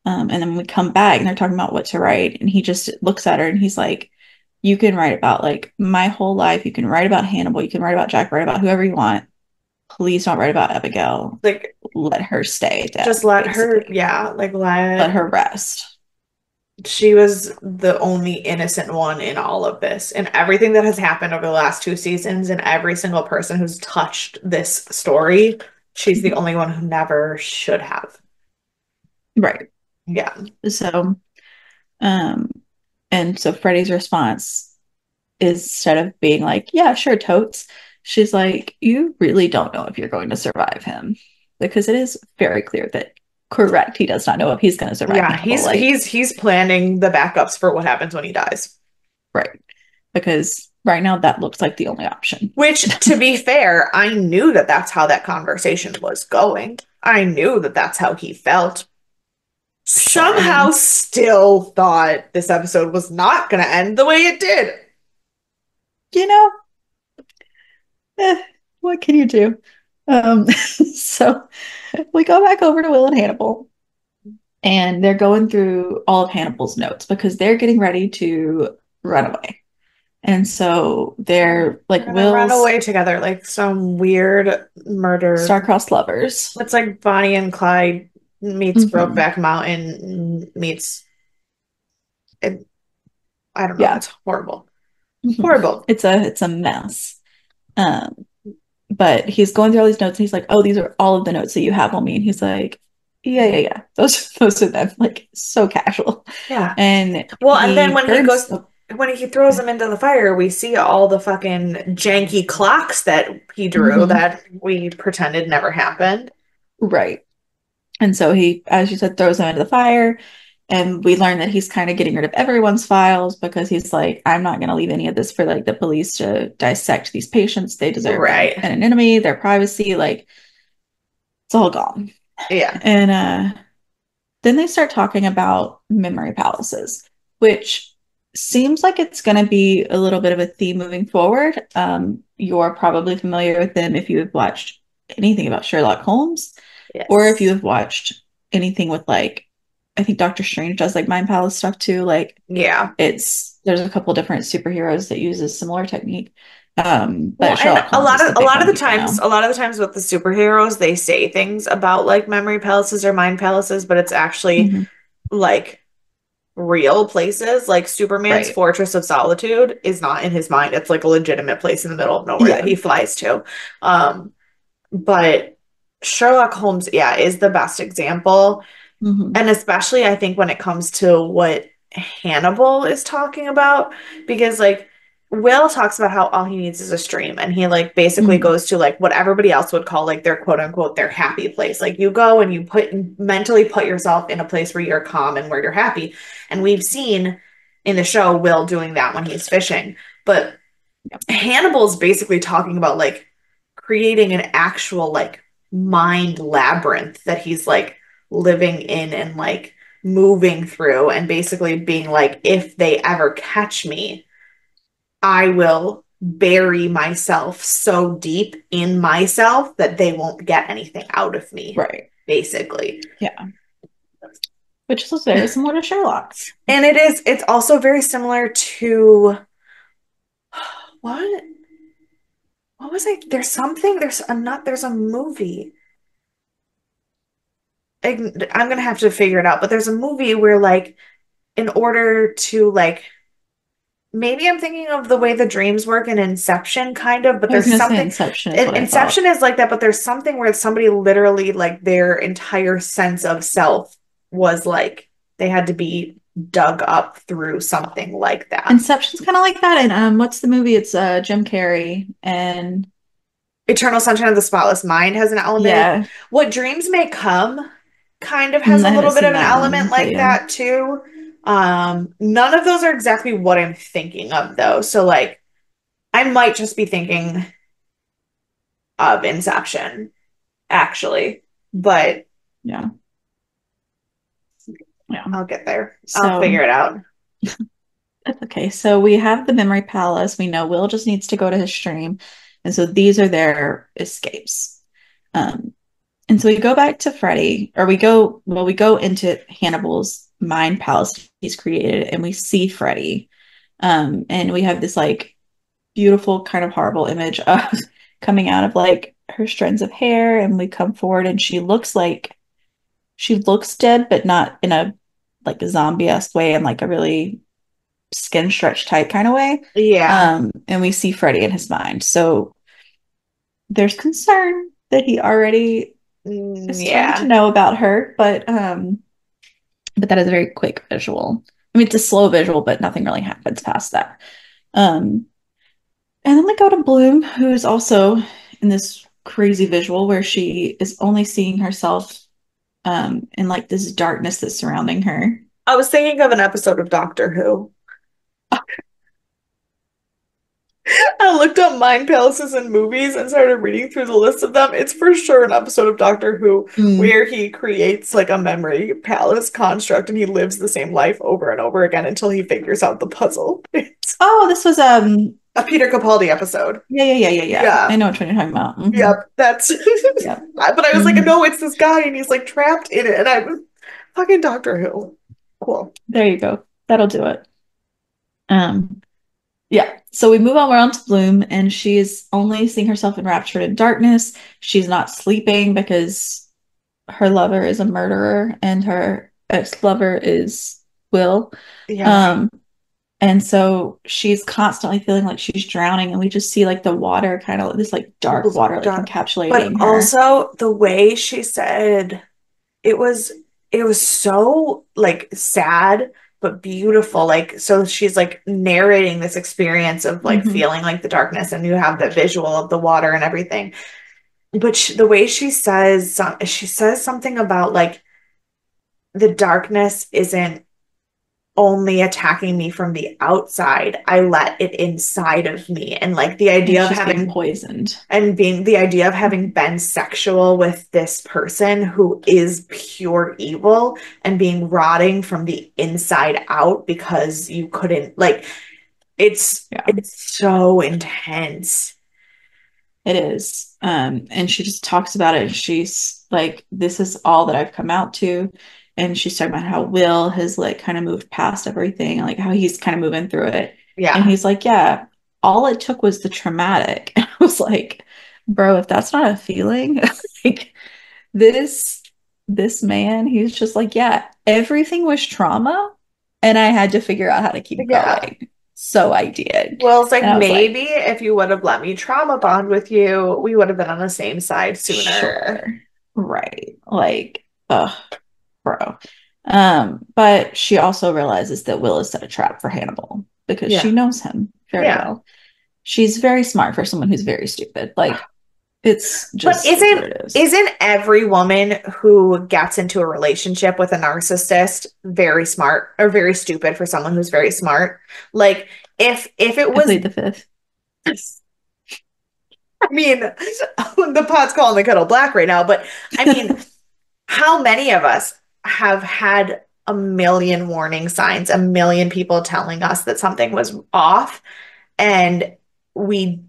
And then we come back and they're talking about what to write. And he just looks at her and he's like, you can write about like my whole life. You can write about Hannibal. You can write about Jack, write about whoever you want. Please don't write about Abigail. Like Let her stay just dead, let her, basically. yeah, like Let let her rest. she was the only innocent one in all of this. And everything that has happened over the last two seasons, and every single person who's touched this story, she's the only one who never should have. Right. Yeah. So, um, and so Freddie's response is instead of being like, yeah, sure, totes, she's like, you really don't know if you're going to survive him. Because it is very clear that correct, he does not know if he's going to survive Yeah, Hannibal. he's Like, he's he's planning the backups for what happens when he dies. right. Because right now that looks like the only option. Which, to be fair, I knew that that's how that conversation was going. I knew that that's how he felt. Sure. I Somehow mean, still thought this episode was not going to end the way it did. you know, what can you do? So we go back over to Will and Hannibal, and they're going through all of Hannibal's notes because they're getting ready to run away. And so they're They're like gonna run Will's away together like some weird murder. star-crossed lovers. It's like Bonnie and Clyde meets Hmm. Brokeback Mountain meets it, I don't know. Yeah. It's horrible. Hmm. Horrible. It's a mess. Um, but he's going through all these notes and he's like, "Oh, these are all of the notes that you have on me." And he's like, "Yeah, yeah, yeah. Those are them." Like so casual. Yeah. And Well, and then he when he burns. goes, Oh, when he throws them into the fire, we see all the fucking janky clocks that he drew mhm, that we pretended never happened. right. And so he, as you said, throws them into the fire. And we learn that he's kind of getting rid of everyone's files because he's like, I'm not going to leave any of this for like the police to dissect these patients. They deserve their Right. anonymity, their privacy. Like it's all gone. Yeah. And then they start talking about memory palaces, which seems like it's going to be a little bit of a theme moving forward. You're probably familiar with them if you have watched anything about Sherlock Holmes, or if you Yes. have watched anything with like, I think Doctor Strange does like mind palace stuff too. Like Yeah. there's a couple different superheroes that use a similar technique. Well, But and Sherlock Holmes is the a big lot of one the people times, know. a lot of the times with the superheroes, they say things about like memory palaces or mind palaces, but it's actually Hmm. like real places. Like Superman's Right. Fortress of Solitude is not in his mind. It's like a legitimate place in the middle of nowhere that Yeah. he flies to. Um, but Sherlock Holmes, yeah, is the best example. Hmm. And especially I think when it comes to what Hannibal is talking about, because like Will talks about how all he needs is a stream, and he like basically Hmm. goes to like what everybody else would call like their quote unquote their happy place. Like you go and you mentally put yourself in a place where you're calm and where you're happy. And we've seen in the show Will doing that when he's fishing. But Yep. Hannibal's basically talking about like creating an actual like mind labyrinth that he's like living in and like moving through and basically being like, if they ever catch me, I will bury myself so deep in myself that they won't get anything out of me, Right. basically. Yeah. Which is very similar to Sherlock's. And it's also very similar to what? What was I? There's something, there's a not, there's a movie. I'm gonna have to figure it out, but there's a movie where like in order to like maybe I'm thinking of the way the dreams work in Inception kind of, but I was there's gonna say something Inception is what I thought. Inception is like that, but there's something where somebody literally like their entire sense of self was like they had to be dug up through something like that. Inception's kind of like that. And what's the movie? It's Jim Carrey and Eternal Sunshine of the Spotless Mind has an element. Yeah. What Dreams May Come kind of has Mm, a I haven't little bit seen of an that element one, but like yeah. that too. None of those are exactly what I'm thinking of though. So like I might just be thinking of Inception, actually, but Yeah. Yeah. I'll get there. I'll So figure it out. that's okay. So we have the memory palace. We know Will just needs to go to his stream. And so these are their escapes. Um, and so we go back to Freddy, or we go into Hannibal's mind palace he's created, and we see Freddy. And we have this like beautiful, kind of horrible image of coming out of like her strands of hair, and we come forward, and she looks dead, but not in a like a zombie-esque way, in like a really skin stretched tight kind of way. Yeah. And we see Freddy in his mind. So there's concern that he already is starting to Yeah. know about her, but that is a very quick visual. I mean, it's a slow visual, but nothing really happens past that. Um, and then we go to Bloom, who is also in this crazy visual where she is only seeing herself in like this darkness that's surrounding her. I was thinking of an episode of Doctor Who. I looked up mind palaces and movies and started reading through the list of them. It's for sure an episode of Doctor Who Mm. where he creates like a memory palace construct and he lives the same life over and over again until he figures out the puzzle. It's Oh, this was a Peter Capaldi episode. yeah. I Yeah. know which one you're talking about. Yep. That's Yep. but I was like, hmm no, it's this guy and he's like trapped in it. And I was fucking Doctor Who. Cool. There you go. That'll do it. Um, yeah. So we move on. We're on to Bloom, and she's only seeing herself enraptured in darkness. She's not sleeping because her lover is a murderer and her ex-lover is Will. Yeah. Um, and so she's constantly feeling like she's drowning, and we just see like the water kind of this like dark water like Dark. But encapsulating her. also the way she said it was it was so like sad but beautiful. Like so she's like narrating this experience of like hmm feeling like the darkness and you have the visual of the water and everything. But the way she says something about like the darkness isn't only attacking me from the outside. I let it inside of me. And like the And idea of she's being having poisoned. and being the idea of having been sexual with this person who is pure evil and being rotting from the inside out because you couldn't like Yeah. it's so intense. It is. And she just talks about it. And she's like, this is all that I've come out to. And she's talking about how Will has like kind of moved past everything, like how he's kind of moving through it. And Yeah. he's like, yeah, all it took was the traumatic. And I was like, bro, if that's not a feeling, like this this man, he's just like, yeah, everything was trauma. And I had to figure out how to keep Yeah. going. So I did. Well, it's like And I was like, maybe if you would have let me trauma bond with you, we would have been on the same side sooner. sure. Right. Like, ugh, bro. But she also realizes that Will has set a trap for Hannibal because she Yeah. knows him very Yeah. well. She's very smart for someone who's very stupid. Like, But it's what it is. isn't every woman who gets into a relationship with a narcissist very smart or very stupid for someone who's very smart? Like if it I was played the fifth. I mean the pot's calling the kettle black right now, but I mean how many of us have had a million warning signs, a million people telling us that something was off and we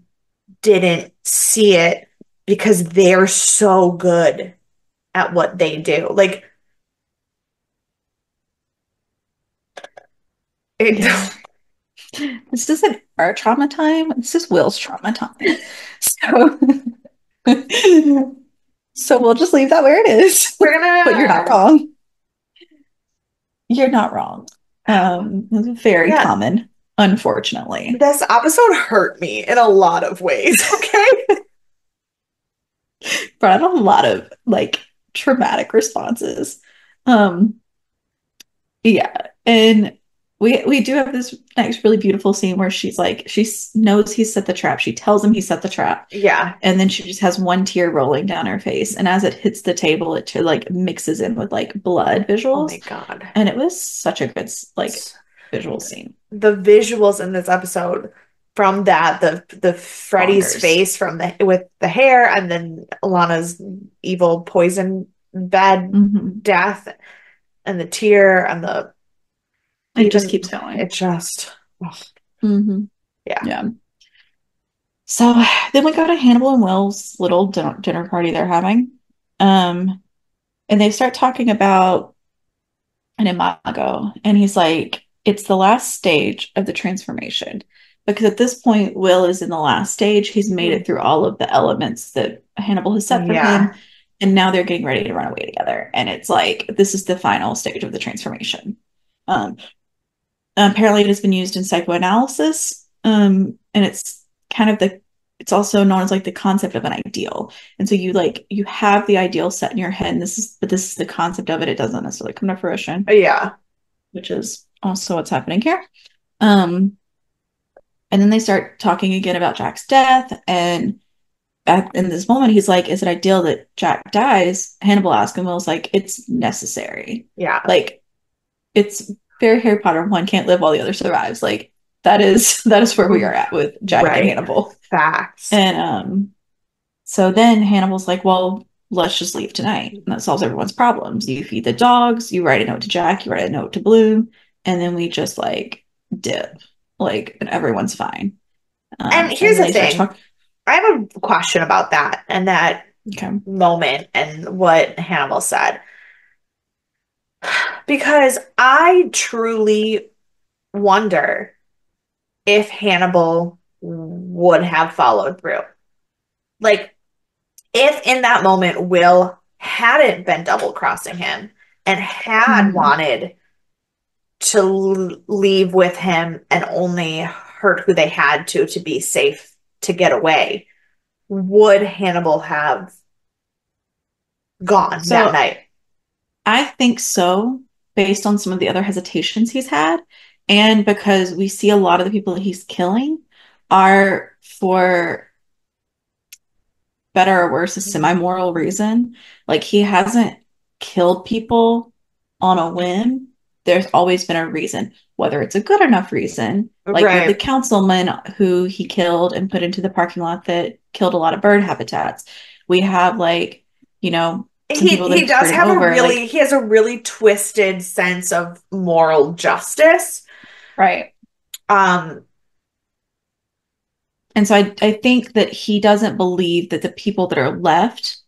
didn't see it because they're so good at what they do. Like it, Yeah. This isn't our trauma time. This is Will's trauma time. So, so we'll just leave that where it is. we're But you're not gonna, wrong. You're not wrong. It's very yeah, common, unfortunately. this episode hurt me in a lot of ways. Okay. Brought up a lot of like traumatic responses. Um, yeah. And we do have this next really beautiful scene where she's like, knows he's set the trap. She tells him he set the trap. Yeah. And then she just has one tear rolling down her face. And as it hits the table, like mixes in with like blood Oh my visuals. God. And it was such a good like S- visual scene. The visuals in this episode from that, the Freddy's Bonkers. face from the with the hair and then Lana's evil poison bed Hmm. death and the tear and the It just even keeps going. it just ugh, Hmm. yeah. Yeah. So then we go to Hannibal and Will's little dinner party they're having. Um, and they start talking about an imago. And he's like, it's the last stage of the transformation. Because at this point, Will is in the last stage. He's made Mm. it through all of the elements that Hannibal has set for him. Yeah. And now they're getting ready to run away together. And it's like, this is the final stage of the transformation. Um, apparently, it has been used in psychoanalysis. And it's kind of it's also known as like the concept of an ideal. And so you have the ideal set in your head, and this is the concept of it. It doesn't necessarily come to fruition, Yeah. which is also what's happening here. Um, and then they start talking again about Jack's death. And in this moment, he's like, is it ideal that Jack dies? Hannibal asks him, Will's like, it's necessary. Yeah. Like, it's very Harry Potter. One can't live while the other survives. Like, that is where we are at with Jack and Right. Hannibal. Facts. And so then Hannibal's like, well, let's just leave tonight. And that solves everyone's problems. You feed the dogs, you write a note to Jack, you write a note to Bloom, and then we just like dip. Like, and everyone's fine. And And here's then the they start thing. talking. I have a question about that and that Okay. moment and what Hannibal said. Because I truly wonder if Hannibal would have followed through. Like, if in that moment Will hadn't been double crossing him and had Mhm. wanted to leave with him and only hurt who they had to be safe to get away, would Hannibal have gone that So night? I think so, based on some of the other hesitations he's had, and because we see a lot of the people that he's killing are for better or worse, a semi-moral reason. Like he hasn't killed people on a whim. There's always been a reason, whether it's a good enough reason. Like we have the Right. councilman who he killed and put into the parking lot that killed a lot of bird habitats. We have like, some people that He have does screwed him have a over. Like, really he has a really twisted sense of moral justice. right. Um, And so I think that he doesn't believe that the people that are left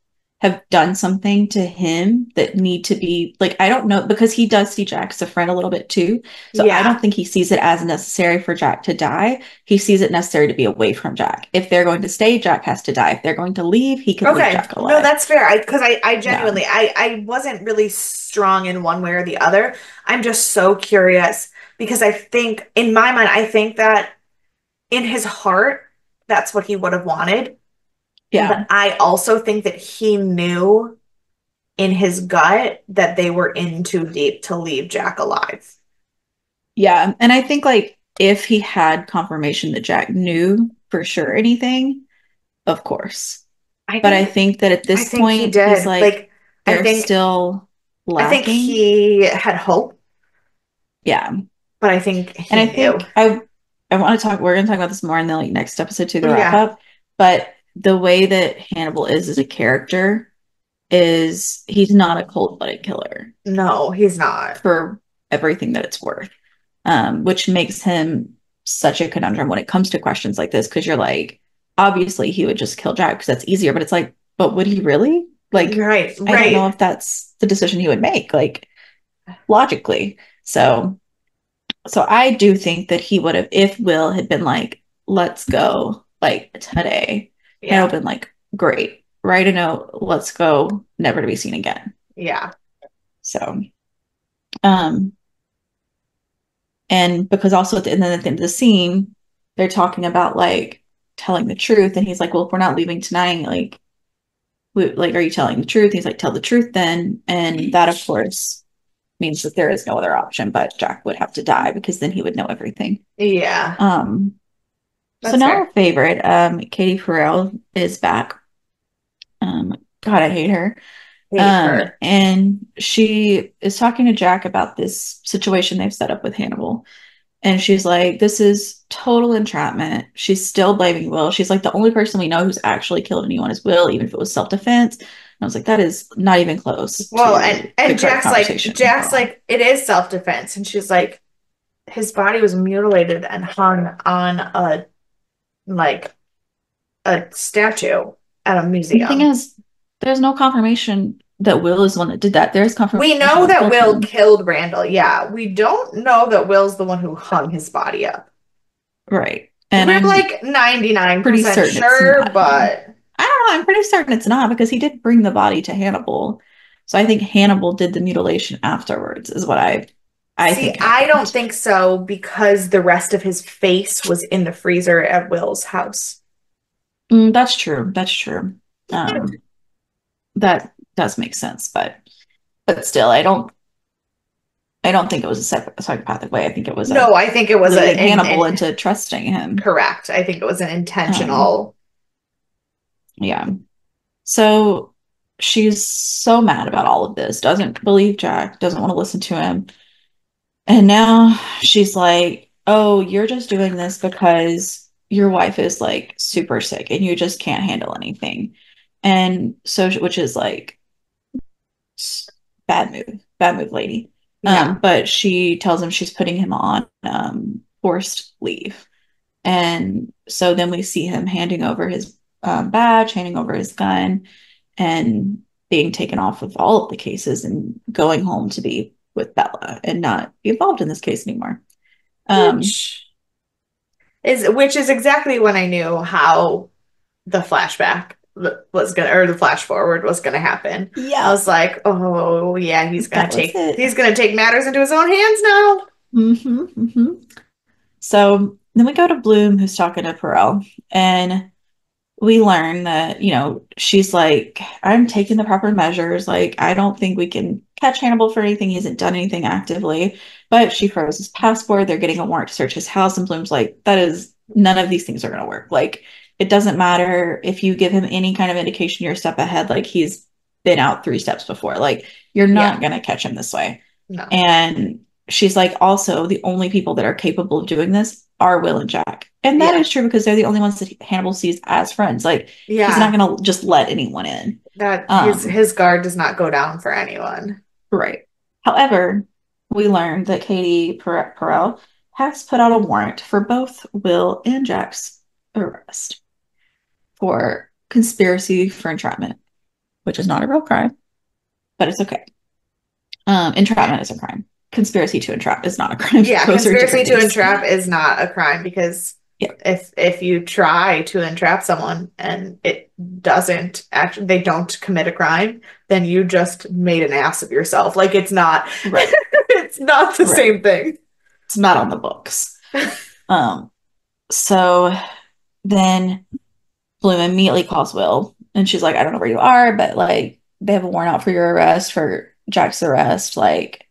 have done something to him that need to be like, I don't know, because he does see Jack as a friend a little bit too. So I don't yeah. think he sees it as necessary for Jack to die. He sees it necessary to be away from Jack. If they're going to stay, Jack has to die. If they're going to leave, he could leave Okay. Jack No, alive. that's fair. I Yeah. genuinely I wasn't really strong in one way or the other. I'm just so curious because I think in my mind, I think that in his heart, that's what he would have wanted. Yeah. But I also think that he knew in his gut that they were in too deep to leave Jack alive. Yeah. And I think like if he had confirmation that Jack knew for sure anything, of course. I But I think think that at I this think he point, he's did. like, Like I they're think still I think lacking. he had hope, Yeah. but I think And he I knew. think I want to talk, we're going to talk about this more in the like, next episode to the wrap Yeah. up. But the way that Hannibal is as a character is he's not a cold-blooded killer No, he's not. for everything that it's worth. Which makes him such a conundrum when it comes to questions like this, because you're like, obviously he would just kill Jack because that's easier, but it's like, but would he really? Like, Right, I don't know right. if that's the decision he would make, like logically. So I do think that he would have, if Will had been like, let's go, like today, Hannah would Yeah. have been like, great, write a note, let's go, never to be seen again. Yeah. So, um, and because also at the end of the scene, they're talking about like telling the truth, and he's like, well, if we're not leaving tonight, like, are you telling the truth? He's like, tell the truth then, and that, of course, means that there is no other option, but Jack would have to die because then he would know everything. Yeah, Um, so that's now our fair. favorite, Katie Farrell is back. God, I hate her. Hate her. And she is talking to Jack about this situation they've set up with Hannibal. And she's like, this is total entrapment. She's still blaming Will. She's like, the only person we know who's actually killed anyone is Will, even if it was self-defense. And I was like, that is not even close Well, and to the and correct conversation at Jack's all. like, it is self-defense, and she's like, his body was mutilated and hung on a like a statue at a And the thing museum. is, there's no confirmation that Will is the one that did that. There's We confirmation know Will that killed Will him. killed Randall. Yeah, we don't know that Will's the one who hung his body up. Right. And We're I'm like pretty 99% certain it's sure, not him. but I don't know. I'm pretty certain it's not because he did bring the body to Hannibal. So I think Hannibal did the mutilation afterwards, is what I see, think I don't happened. think so because the rest of his face was in the freezer at Will's house. That's true. That's true. Um, that does make sense, but still, I don't think it was a psychopathic way. I think it was a No, I think it was leading Hannibal into trusting him. correct. I think it was an Um, intentional. yeah. So she's so mad about all of this, doesn't believe Jack, doesn't want to listen to him. And now she's like, oh, you're just doing this because your wife is like super sick and you just can't handle anything. And so, which is like bad move, lady. Yeah. But she tells him she's putting him on forced leave. And so then we see him handing over his badge, handing over his gun, and being taken off of all of the cases and going home to be with Bella and not be involved in this case anymore. Um, Which which is exactly when I knew how the flashback was gonna or the flash forward was gonna happen. I was yep, like, oh yeah, that was it. he's gonna take matters into his own hands now. Hmm. So then we go to Bloom, who's talking to Perel, and we learn that, she's like, I'm taking the proper measures. Like, I don't think we can catch Hannibal for anything. He hasn't done anything actively, but she froze his passport. They're getting a warrant to search his house. And Bloom's like, that is none of these things are going to work. Like, it doesn't matter if you give him any kind of indication you're a step ahead. Like, he's been out 3 steps before. Like, you're not Yeah, going to catch him this way. no. And she's like, also, the only people that are capable of doing this are Will and Jack. And that Yeah. is true because they're the only ones that Hannibal sees as friends. Like, he's not Yeah. going to just let anyone in. That Um, his guard does not go down for anyone. right. However, we learned that Katie Perel has put out a warrant for both Will and Jack's arrest for conspiracy for entrapment, which is not a real crime, but it's okay. Yeah. Entrapment is a crime. Conspiracy to entrap is not a crime. Yeah, Those are conspiracy different to things. entrap is not a crime because Yeah, if you try to entrap someone and it doesn't actually they don't commit a crime, then you just made an ass of yourself. Like it's not right, it's not the right. same thing. It's not on the books. Um, so then Bloom immediately calls Will, and she's like, I don't know where you are, but like they have a warrant out for your arrest, for Jack's arrest. Like,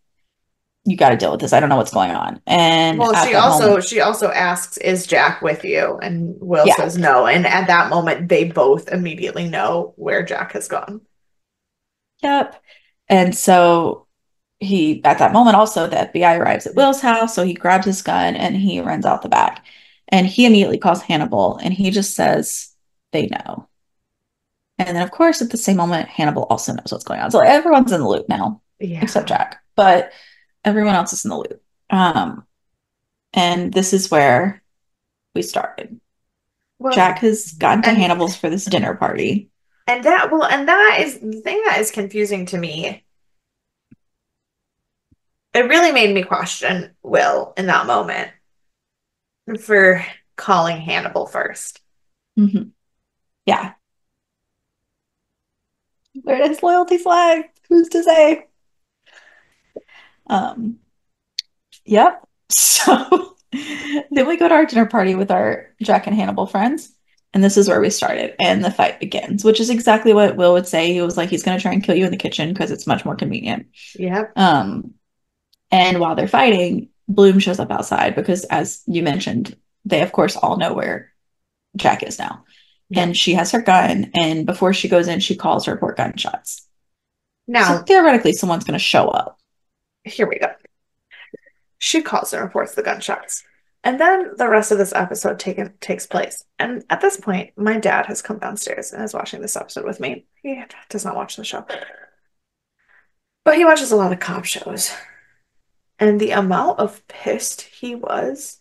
you got to deal with this. I don't know what's going on. And Well, at that moment, she also asks, "Is Jack with you?" And Will yeah, says no. And at that moment, they both immediately know where Jack has gone. yep. And so at that moment, also the FBI arrives at Will's house. So he grabs his gun and he runs out the back. And he immediately calls Hannibal and he just says, they know. And then, of course, at the same moment, Hannibal also knows what's going on. So everyone's in the loop now, except Yeah. Jack, but everyone else is in the loop. And this is where we started. Well, Jack has gotten to and Hannibal's for this dinner party. and that is the thing that is confusing to me. It really made me question Will in that moment for calling Hannibal first. Mhm. Yeah. Where does loyalty flag? Who's to say? Um, yep. So then we go to our dinner party with our Jack and Hannibal friends. And this is where we started. And the fight begins, which is exactly what Will would say. He was like, he's going to try and kill you in the kitchen because it's much more convenient. Yep. Um, And while they're fighting, Bloom shows up outside because, as you mentioned, they of course all know where Jack is now. Yeah. And she has her gun, and before she goes in, she calls to report gunshots. So Now, theoretically, someone's going to show up. here we go. She calls and reports the gunshots. And then the rest of this episode takes place. And at this point, my dad has come downstairs and is watching this episode with me. He does not watch the show, but he watches a lot of cop shows. And the amount of pissed he was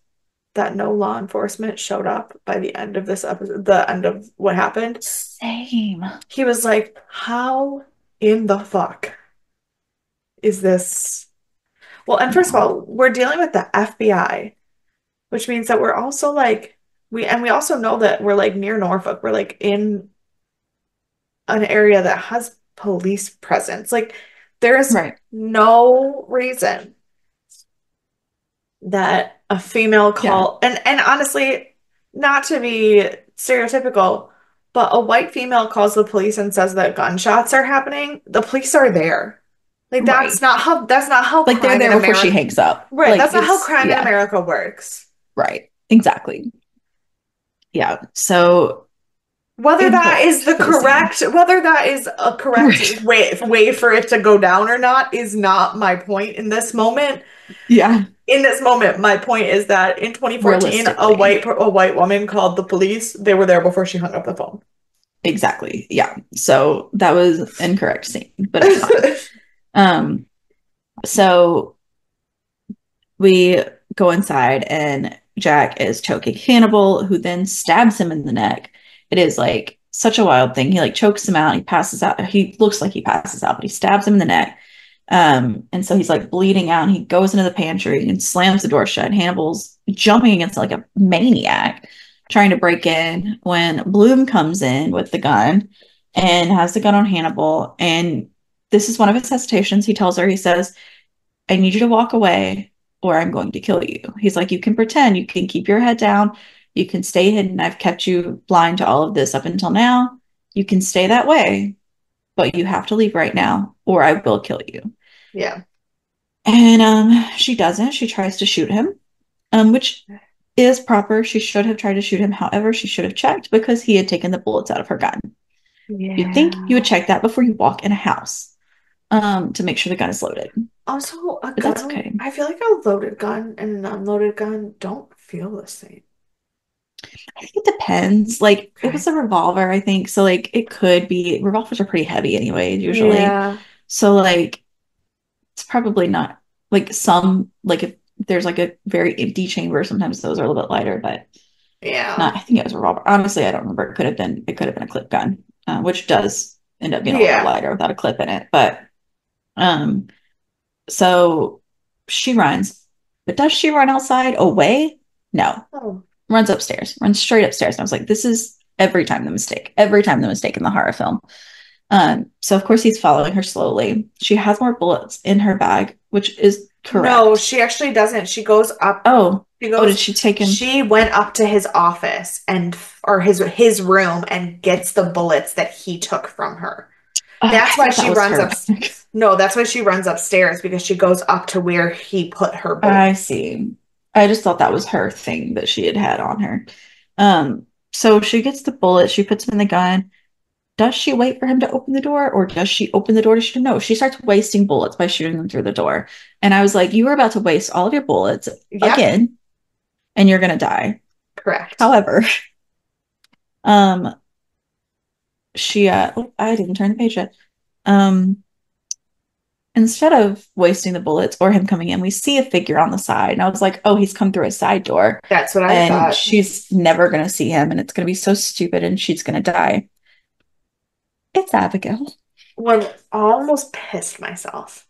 that no law enforcement showed up by the end of this episode, the end of what happened, Same. he was like, how in the fuck is this? Well, and first of No. all, we're dealing with the FBI, which means that we're also like we also know that we're like near Norfolk. We're like in an area that has police presence. Like there is Right. no reason that a female Yeah. call and honestly, not to be stereotypical, but a white female calls the police and says that gunshots are happening. The police are there. Like Right. that's not how Like they're crime in there before she America. hangs up. Right, Like that's not how it's, crime in yeah. America works. Right. Exactly. Yeah. So incorrect for the scene. Whether that is a correct Right. way for it to go down or not is not my point in this moment. Yeah. In this moment, my point is that in 2014, Realistically. a white woman called the police. They were there before she hung up the phone. Exactly. Yeah. So that was incorrect scene, but it's fine. Um, so we go inside and Jack is choking Hannibal, who then stabs him in the neck. It is like such a wild thing. He like chokes him out. He passes out. He looks like he passes out, but he stabs him in the neck. And so he's like bleeding out and he goes into the pantry and slams the door shut. Hannibal's jumping against like a maniac trying to break in when Bloom comes in with the gun and has the gun on Hannibal. And this is one of his hesitations. He tells her, he says, I need you to walk away or I'm going to kill you. He's like, you can pretend, you can keep your head down, you can stay hidden. I've kept you blind to all of this up until now. You can stay that way, but you have to leave right now or I will kill you. Yeah. And she doesn't. She tries to shoot him, which is proper. She should have tried to shoot him. However, she should have checked because he had taken the bullets out of her gun. You'd think you would Yeah. check that before you walk in a house to make sure the gun is loaded, Also, a but that's gun, okay. I feel like a loaded gun and an unloaded gun don't feel the same. I think it depends. Like it Okay. was a revolver, I think. So like it could be revolvers are pretty heavy anyway, usually. Yeah. So like it's probably not like some like if there's like a very empty chamber, sometimes those are a little bit lighter, but Yeah. not I think it was a revolver. Honestly, I don't remember. It could have been a clip gun, which does end up being a little bit Yeah. lighter without a clip in it. But um so she runs, but does she run outside away? No, Oh, runs upstairs, runs straight upstairs. And I was like, this is every time the mistake in the horror film. So of course he's following her slowly. She has more bullets in her bag, which is no, correct. she actually doesn't. She goes up. Oh, She oh, did goes. she take him? She went up to his office and or his room and gets the bullets that he took from her. Oh, That's I why thought that she was runs her up. bag. No, that's why she runs upstairs because she goes up to where he put her I bullets. see. I just thought that was her thing that she had had on her. So she gets the bullet, she puts him in the gun. Does she wait for him to open the door or does she open the door to shoot him? No, she starts wasting bullets by shooting them through the door. And I was like, you are about to waste all of your bullets Yep, again, and you're gonna die. correct. However, um, she oh, I didn't turn the page yet. Um, instead of wasting the bullets or him coming in, we see a figure on the side. And I was like, oh, he's come through a side door That's what I and thought. she's never gonna see him and it's gonna be so stupid and she's gonna die. It's Abigail. When I almost pissed myself.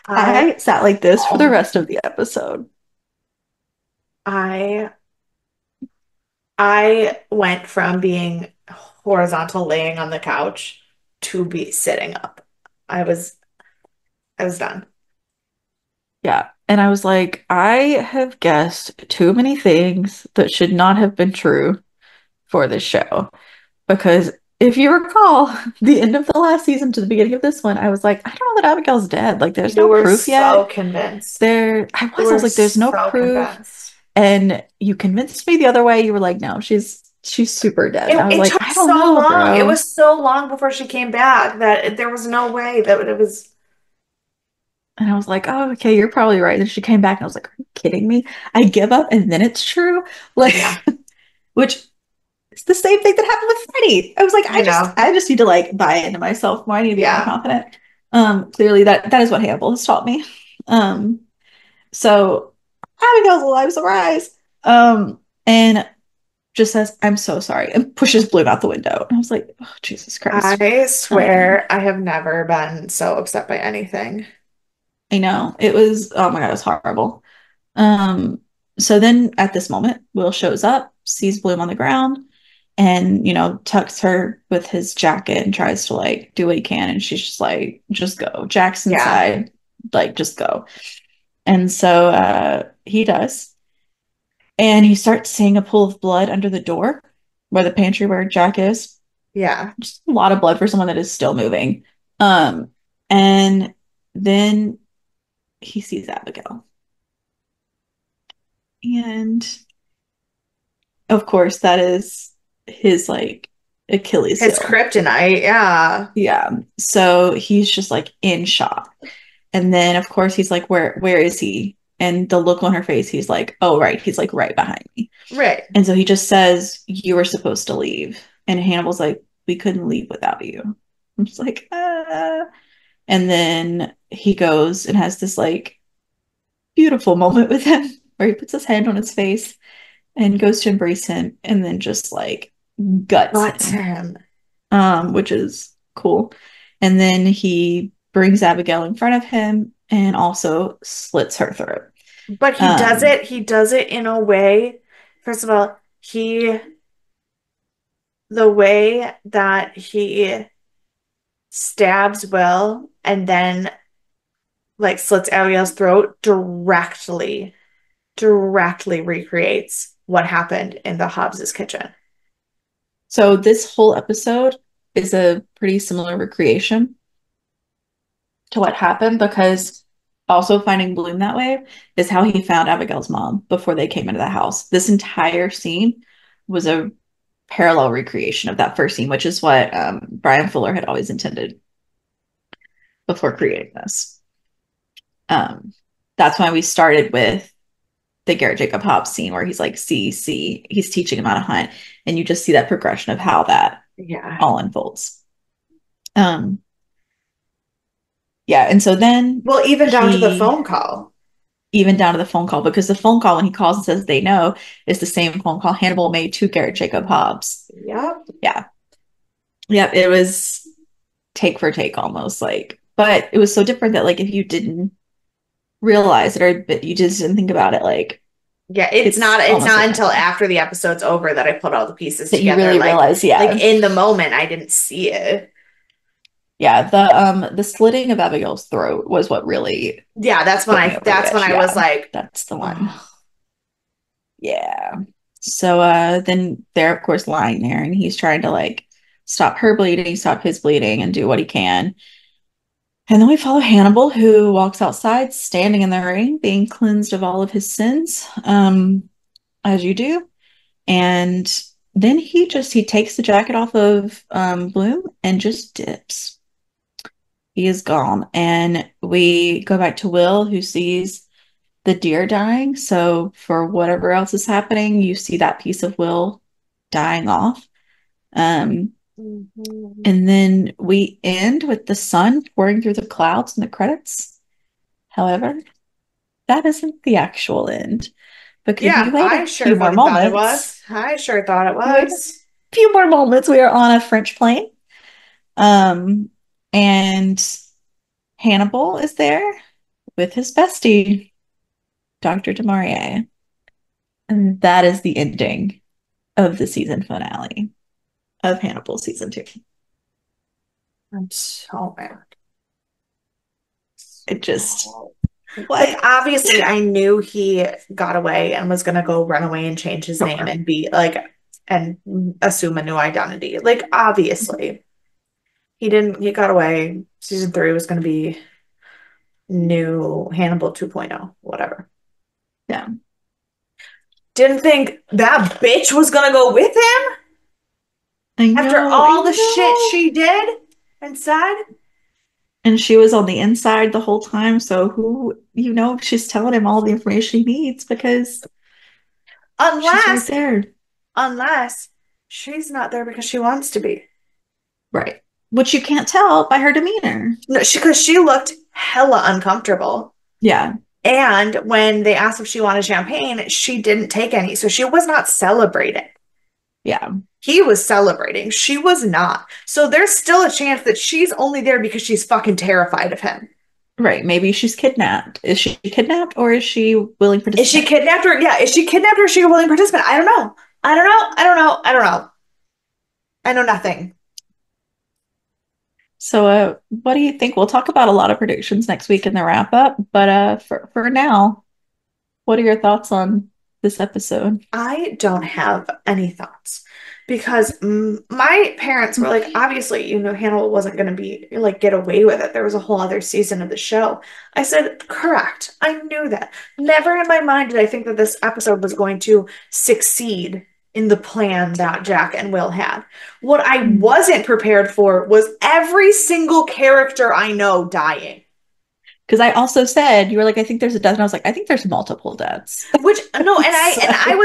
I I sat like this for the um rest of the episode. I I went from being horizontal laying on the couch to be sitting up. I was I was done. Yeah. And I was like, I have guessed too many things that should not have been true for this show because if you recall, the end of the last season to the beginning of this one, I was like, I don't know that Abigail's dead. Like, there's You no were proof so yet. convinced. I You was were like, there's no so proof. convinced. And you convinced me the other way. You were like, no, she's super dead. And I was It like, took I don't so know, long. It bro. was so long before she came back that there was no way that it was. And I was like, oh, okay, you're probably right. And she came back and I was like, are you kidding me? I give up and then it's true. Like, Yeah, which it's the same thing that happened with Freddie. I was like, I know. I just need to like buy into myself more. I need to be more Yeah. confident. Clearly that is what Hannibal has taught me. Um, so Abigail's alive, surprise. And just says, I'm so sorry, and pushes Bloom out the window. And I was like, oh, Jesus Christ. I Um, swear I have never been so upset by anything. I know it was, oh my God, it was horrible. Um, so then at this moment, Will shows up, sees Bloom on the ground, and tucks her with his jacket and tries to like do what he can. And she's just like, just go. Jack's Yeah. inside, like, just go. And so he does. And he starts seeing a pool of blood under the door where the pantry where Jack is. Yeah. Just a lot of blood for someone that is still moving. Um, and then he sees Abigail. And of course, that is his like Achilles His heel. kryptonite. Yeah. Yeah. So he's just like in shock. And then of course he's like, where is he? And the look on her face, he's like, oh right, he's like right behind me. Right. And so he just says, you were supposed to leave. And Hannibal's like, we couldn't leave without you. I'm just like, ah. And then he goes and has this like beautiful moment with him where he puts his hand on his face and goes to embrace him and then just like guts But him, him. which is cool. And then he brings Abigail in front of him and also slits her throat. But Um, he does it in a way. First of all, the way that he stabs Will and then like slits Abigail's throat directly recreates what happened in the Hobbs's kitchen. so this whole episode is a pretty similar recreation to what happened because also finding Bloom that way is how he found Abigail's mom before they came into the house. This entire scene was a parallel recreation of that first scene, which is what Brian Fuller had always intended before creating this. Um, that's why we started with the Garrett Jacob Hobbs scene where he's like, see, he's teaching him how to hunt. And you just see that progression of how that Yeah. all unfolds. Um, yeah. And so then Well, even down to the he, phone call. even down to the phone call, because the phone call when he calls and says they know is the same phone call Hannibal made to Garrett Jacob Hobbs. Yep. Yeah. Yep. It was take for take almost like, but it was so different that like if you didn't realize it or but you just didn't think about it, like Yeah, it's it's almost not until identical after the episode's over that I put all the pieces that you together. really realize, Like yeah. in the moment I didn't see it. Yeah, the slitting of Abigail's throat was what really Yeah, put me over the that's when edge. I was Yeah, like, that's the one. oh, Yeah. So then they're of course lying there and he's trying to like stop her bleeding, stop his bleeding, and do what he can. And then we follow Hannibal, who walks outside, standing in the rain, being cleansed of all of his sins, as you do. And then he takes the jacket off of Bloom and just dips. He is gone. And we go back to Will, who sees the deer dying. So for whatever else is happening, you see that piece of Will dying off. Um, mhm. and then we end with the sun pouring through the clouds in the credits. However, that isn't the actual end because Yeah, we wait I a sure few more fucking thought it moments. was. I sure thought it We wait a was. few more moments. We are on a French plane. Um, and Hannibal is there with his bestie, Dr. DeMaurier. And that is the ending of the season finale of Hannibal season two. I'm so mad. It just, So like what? obviously I knew he got away and was gonna go run away and change his name Sure. and be like and assume a new identity. Like, obviously, he got away. Season three was going to be new Hannibal 2.0, whatever. Yeah. Didn't think that bitch was going to go with him after I all the shit know. she did and said. And she was on the inside the whole time. So she's telling him all the information he needs because she's right Unless, there. unless she's not there because she wants to be. Right. Which you can't tell by her demeanor. No, because she looked hella uncomfortable. Yeah. And when they asked if she wanted champagne, she didn't take any. So she was not celebrating. Yeah. He was celebrating. She was not. So there's still a chance that she's only there because she's fucking terrified of him. Right. Maybe she's kidnapped. Is she kidnapped or is she willing Is she participant? kidnapped or yeah, is she kidnapped or is she a willing participant? I don't know. I don't know. I don't know. I don't know. I know nothing. So what do you think? We'll talk about a lot of predictions next week in the wrap up, but for now, what are your thoughts on this episode? I don't have any thoughts because my parents were like, obviously, Hannibal wasn't going to be like get away with it. There was a whole other season of the show. I said, correct. I knew that. Never in my mind did I think that this episode was going to succeed in the plan that Jack and Will had. What I wasn't prepared for was every single character I know dying. Because I also said you were like, I think there's a death, and I was like, I think there's multiple deaths. Which no, and I So,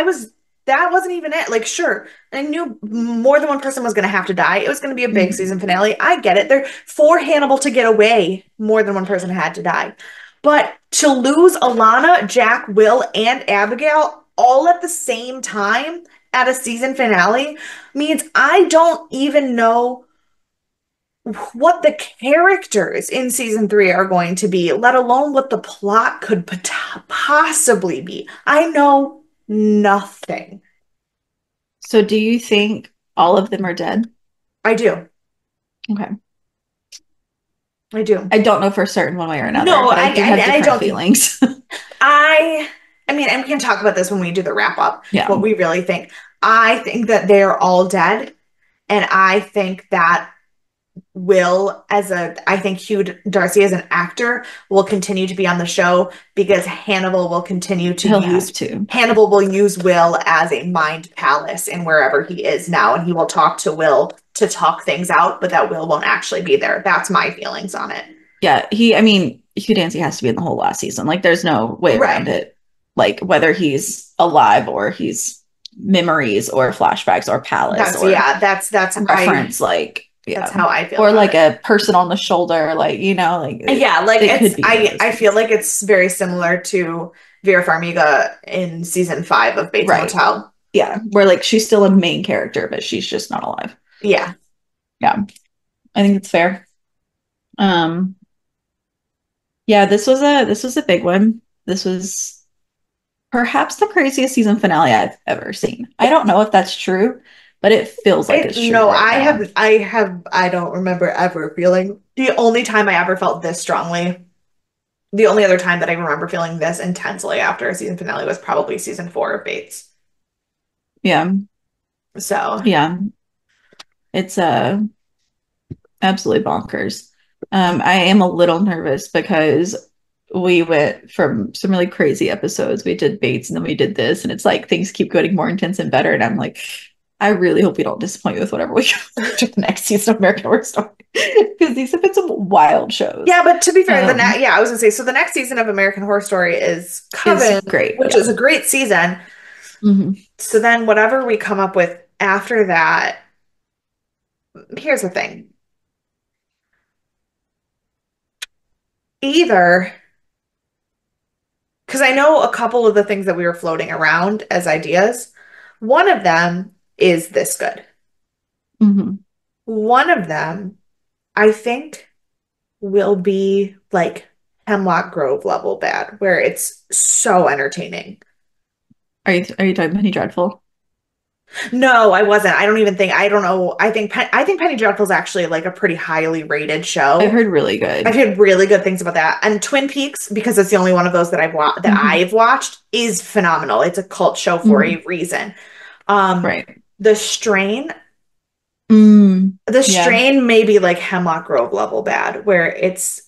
was that wasn't even it. Like, sure, I knew more than one person was going to have to die. It was going to be a big mhm. season finale. I get it. There for Hannibal to get away, more than one person had to die. But to lose Alana, Jack, Will, and Abigail all at the same time at a season finale means I don't even know what the characters in season three are going to be, let alone what the plot could possibly be. I know nothing. So do you think all of them are dead? I do. Okay. I do. I don't know for certain one way or another, No, but I do have and I different don't think feelings. I I mean, and we can talk about this when we do the wrap up, Yeah, what we really think. I think that they're all dead, and I think that I think Hugh Darcy as an actor will continue to be on the show because he'll have to. Hannibal will use Will as a mind palace in wherever he is now, and he will talk to Will to talk things out, but that Will won't actually be there. That's my feelings on it. Yeah, Hugh Dancy has to be in the whole last season. Like, there's no way around Right. it. Like, whether he's alive or he's memories or flashbacks or palace That's or yeah, reference, like, that's yeah. how I feel Or about like it. a person on the shoulder, like, like Yeah, like it could be one of those I feel things. like it's very similar to Vera Farmiga in season five of Bates Right. Motel. Yeah. Where like she's still a main character, but she's just not alive. Yeah. Yeah. I think it's fair. Um, yeah, this was a big one. This was perhaps the craziest season finale I've ever seen. I don't know if that's true, but it feels like it's true No, right now. I don't remember ever feeling the only time I ever felt this strongly. The only other time that I remember feeling this intensely after a season finale was probably season four of Bates. Yeah. So Yeah. It's absolutely bonkers. I am a little nervous because we went from some really crazy episodes. We did Bates and then we did this, and it's like things keep getting more intense and better. And I'm like, I really hope we don't disappoint you with whatever we do the next season of American Horror Story because these have been some wild shows. yeah, but to be fair, Um, I was gonna say so the next season of American Horror Story is is Coven, great. which Yeah. is a great season. Mhm. So then whatever we come up with after that, here's the thing. Either because I know a couple of the things that we were floating around as ideas. One of them is this good. Mhm. One of them, I think, will be like Hemlock Grove level bad, where it's so entertaining. Are you talking Penny Dreadful? No, I wasn't. I don't know. I think Penny Dreadful is actually like a pretty highly rated I've show. heard really I've good. heard really good things about that. And Twin Peaks, because it's the only one of those that Mhm. I've watched, is phenomenal. It's a cult show for a Mhm. reason. Um, Right. the strain, Mm, the yeah, strain may be like Hemlock Grove level bad, where it's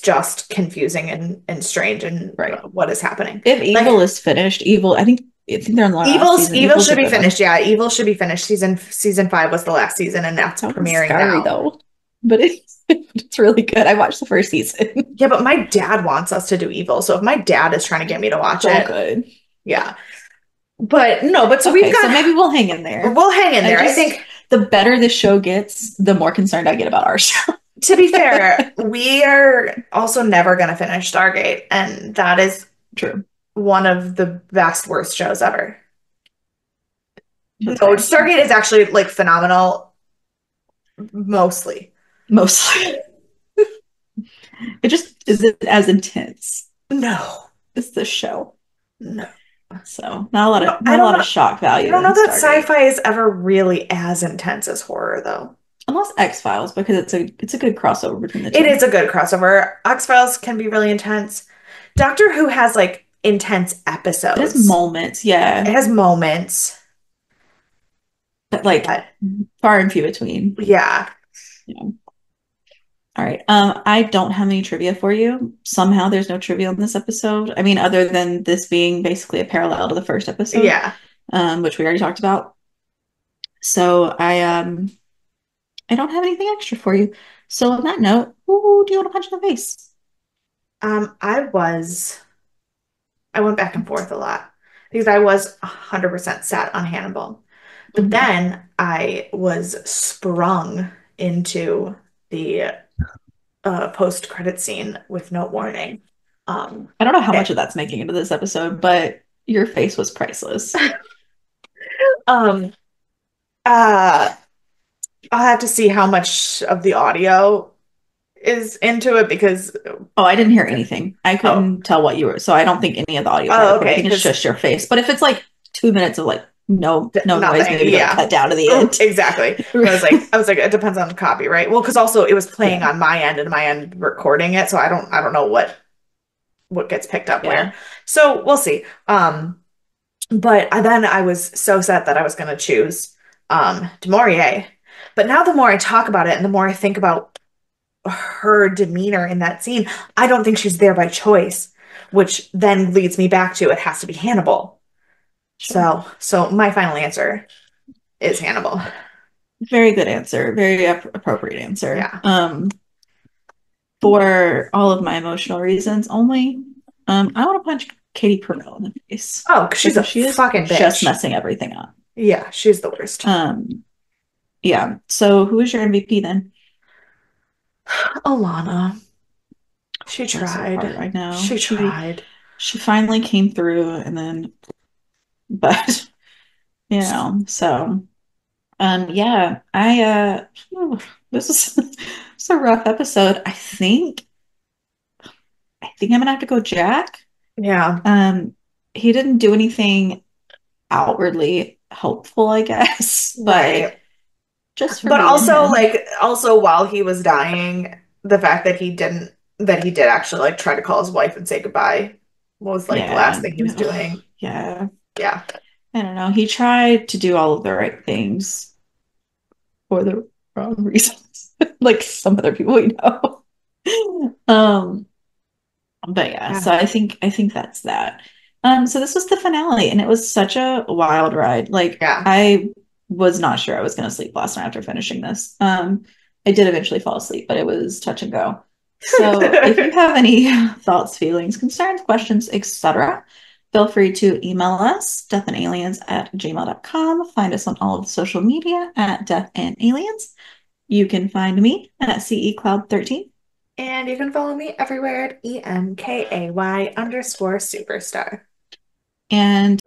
just confusing and strange and right. what is happening. If Evil Like is finished, Evil, I think they're in the last season. Evil Evil's a should be good one. finished. Yeah, Evil should be finished. Season 5 was the last season, and that's Sounds premiering scary now. though, but it's really good. I watched the first season. Yeah, but my dad wants us to do Evil, so if my dad is trying to get me to watch So it, good. yeah. But no, but so we've Okay, so got maybe we'll hang in there. we'll hang in I there. I just, think the better the show gets, the more concerned I get about our show. to be fair, we are also never going to finish Stargate, and that is True. one of the best worst shows ever. That's No, fair. That's Stargate is fair. actually like phenomenal mostly. Mostly. It just isn't as intense No. as the show. No. So not a lot No, of not a lot of shock I value don't in know that Stargate. sci-fi is ever really as intense as horror though. Unless X-Files, because it's a good crossover between the It two. is a good crossover. X-Files can be really intense. Doctor Who has like intense It has episodes. moments, It yeah, has moments, but like but far and few between. yeah. Yeah. All right. I don't have any trivia for you. Somehow there's no trivia on this episode. I mean, other than this being basically a parallel to the first episode, Yeah. which we already talked about. So I don't have anything extra for you. So on that note, who do you want to punch in the face? I was I went back and forth a lot because I was 100% set on Hannibal. But Mhm. then I was sprung into the post-credit scene with no warning. Um, I don't know how much it, of that's making into this episode, but your face was priceless. um, uh, I'll have to see how much of the audio is into it because Oh, I didn't hear anything. I oh couldn't tell what you were, so I don't think any of the audio is oh recorded. I okay think it's because just your face. But if it's like 2 minutes of like no noise, nothing maybe don't yeah cut down to the end. exactly. I was like it depends on the copyright. Well, because also it was playing Yeah, on my end and my end recording it, so I don't know what gets picked up where. yeah, So we'll see. But then I was so set that I was going to choose Du Maurier. But now the more I talk about it and the more I think about her demeanor in that scene, I don't think she's there by choice, which then leads me back to it has to be Hannibal. sure. So my final answer is Hannibal. Very good answer. Very appropriate answer. Yeah. For all of my emotional reasons only, I want to punch Katie Purnell in the face Oh, 'cause she's a because she is fucking just bitch. messing everything up. Yeah, she's the worst. Um, yeah. So who is your MVP then? Alana. She Bless her tried. heart. I know She she tried. she finally came through, and then, but so yeah. Whew, this is it's a rough episode. I think I'm gonna have to go Jack. Yeah. Um, he didn't do anything outwardly helpful, I guess, but Right. just for But being also him. like also while he was dying, the fact that he did actually like try to call his wife and say goodbye was like the last Yeah. thing he was Ugh, doing. yeah. Yeah. I don't know. He tried to do all of the right things for the wrong reasons, like some other people we know. Um, but yeah, so Yeah. I think that's that. So this was the finale, and it was such a wild ride. Like Yeah. I was not sure I was going to sleep last night after finishing this. I did eventually fall asleep, but it was touch and go. So if you have any thoughts, feelings, concerns, questions, etc., feel free to email us, deathandaliens@gmail.com. Find us on all of the social media at Death and Aliens. You can find me at CECloud13. And you can follow me everywhere at EMKAY_superstar. And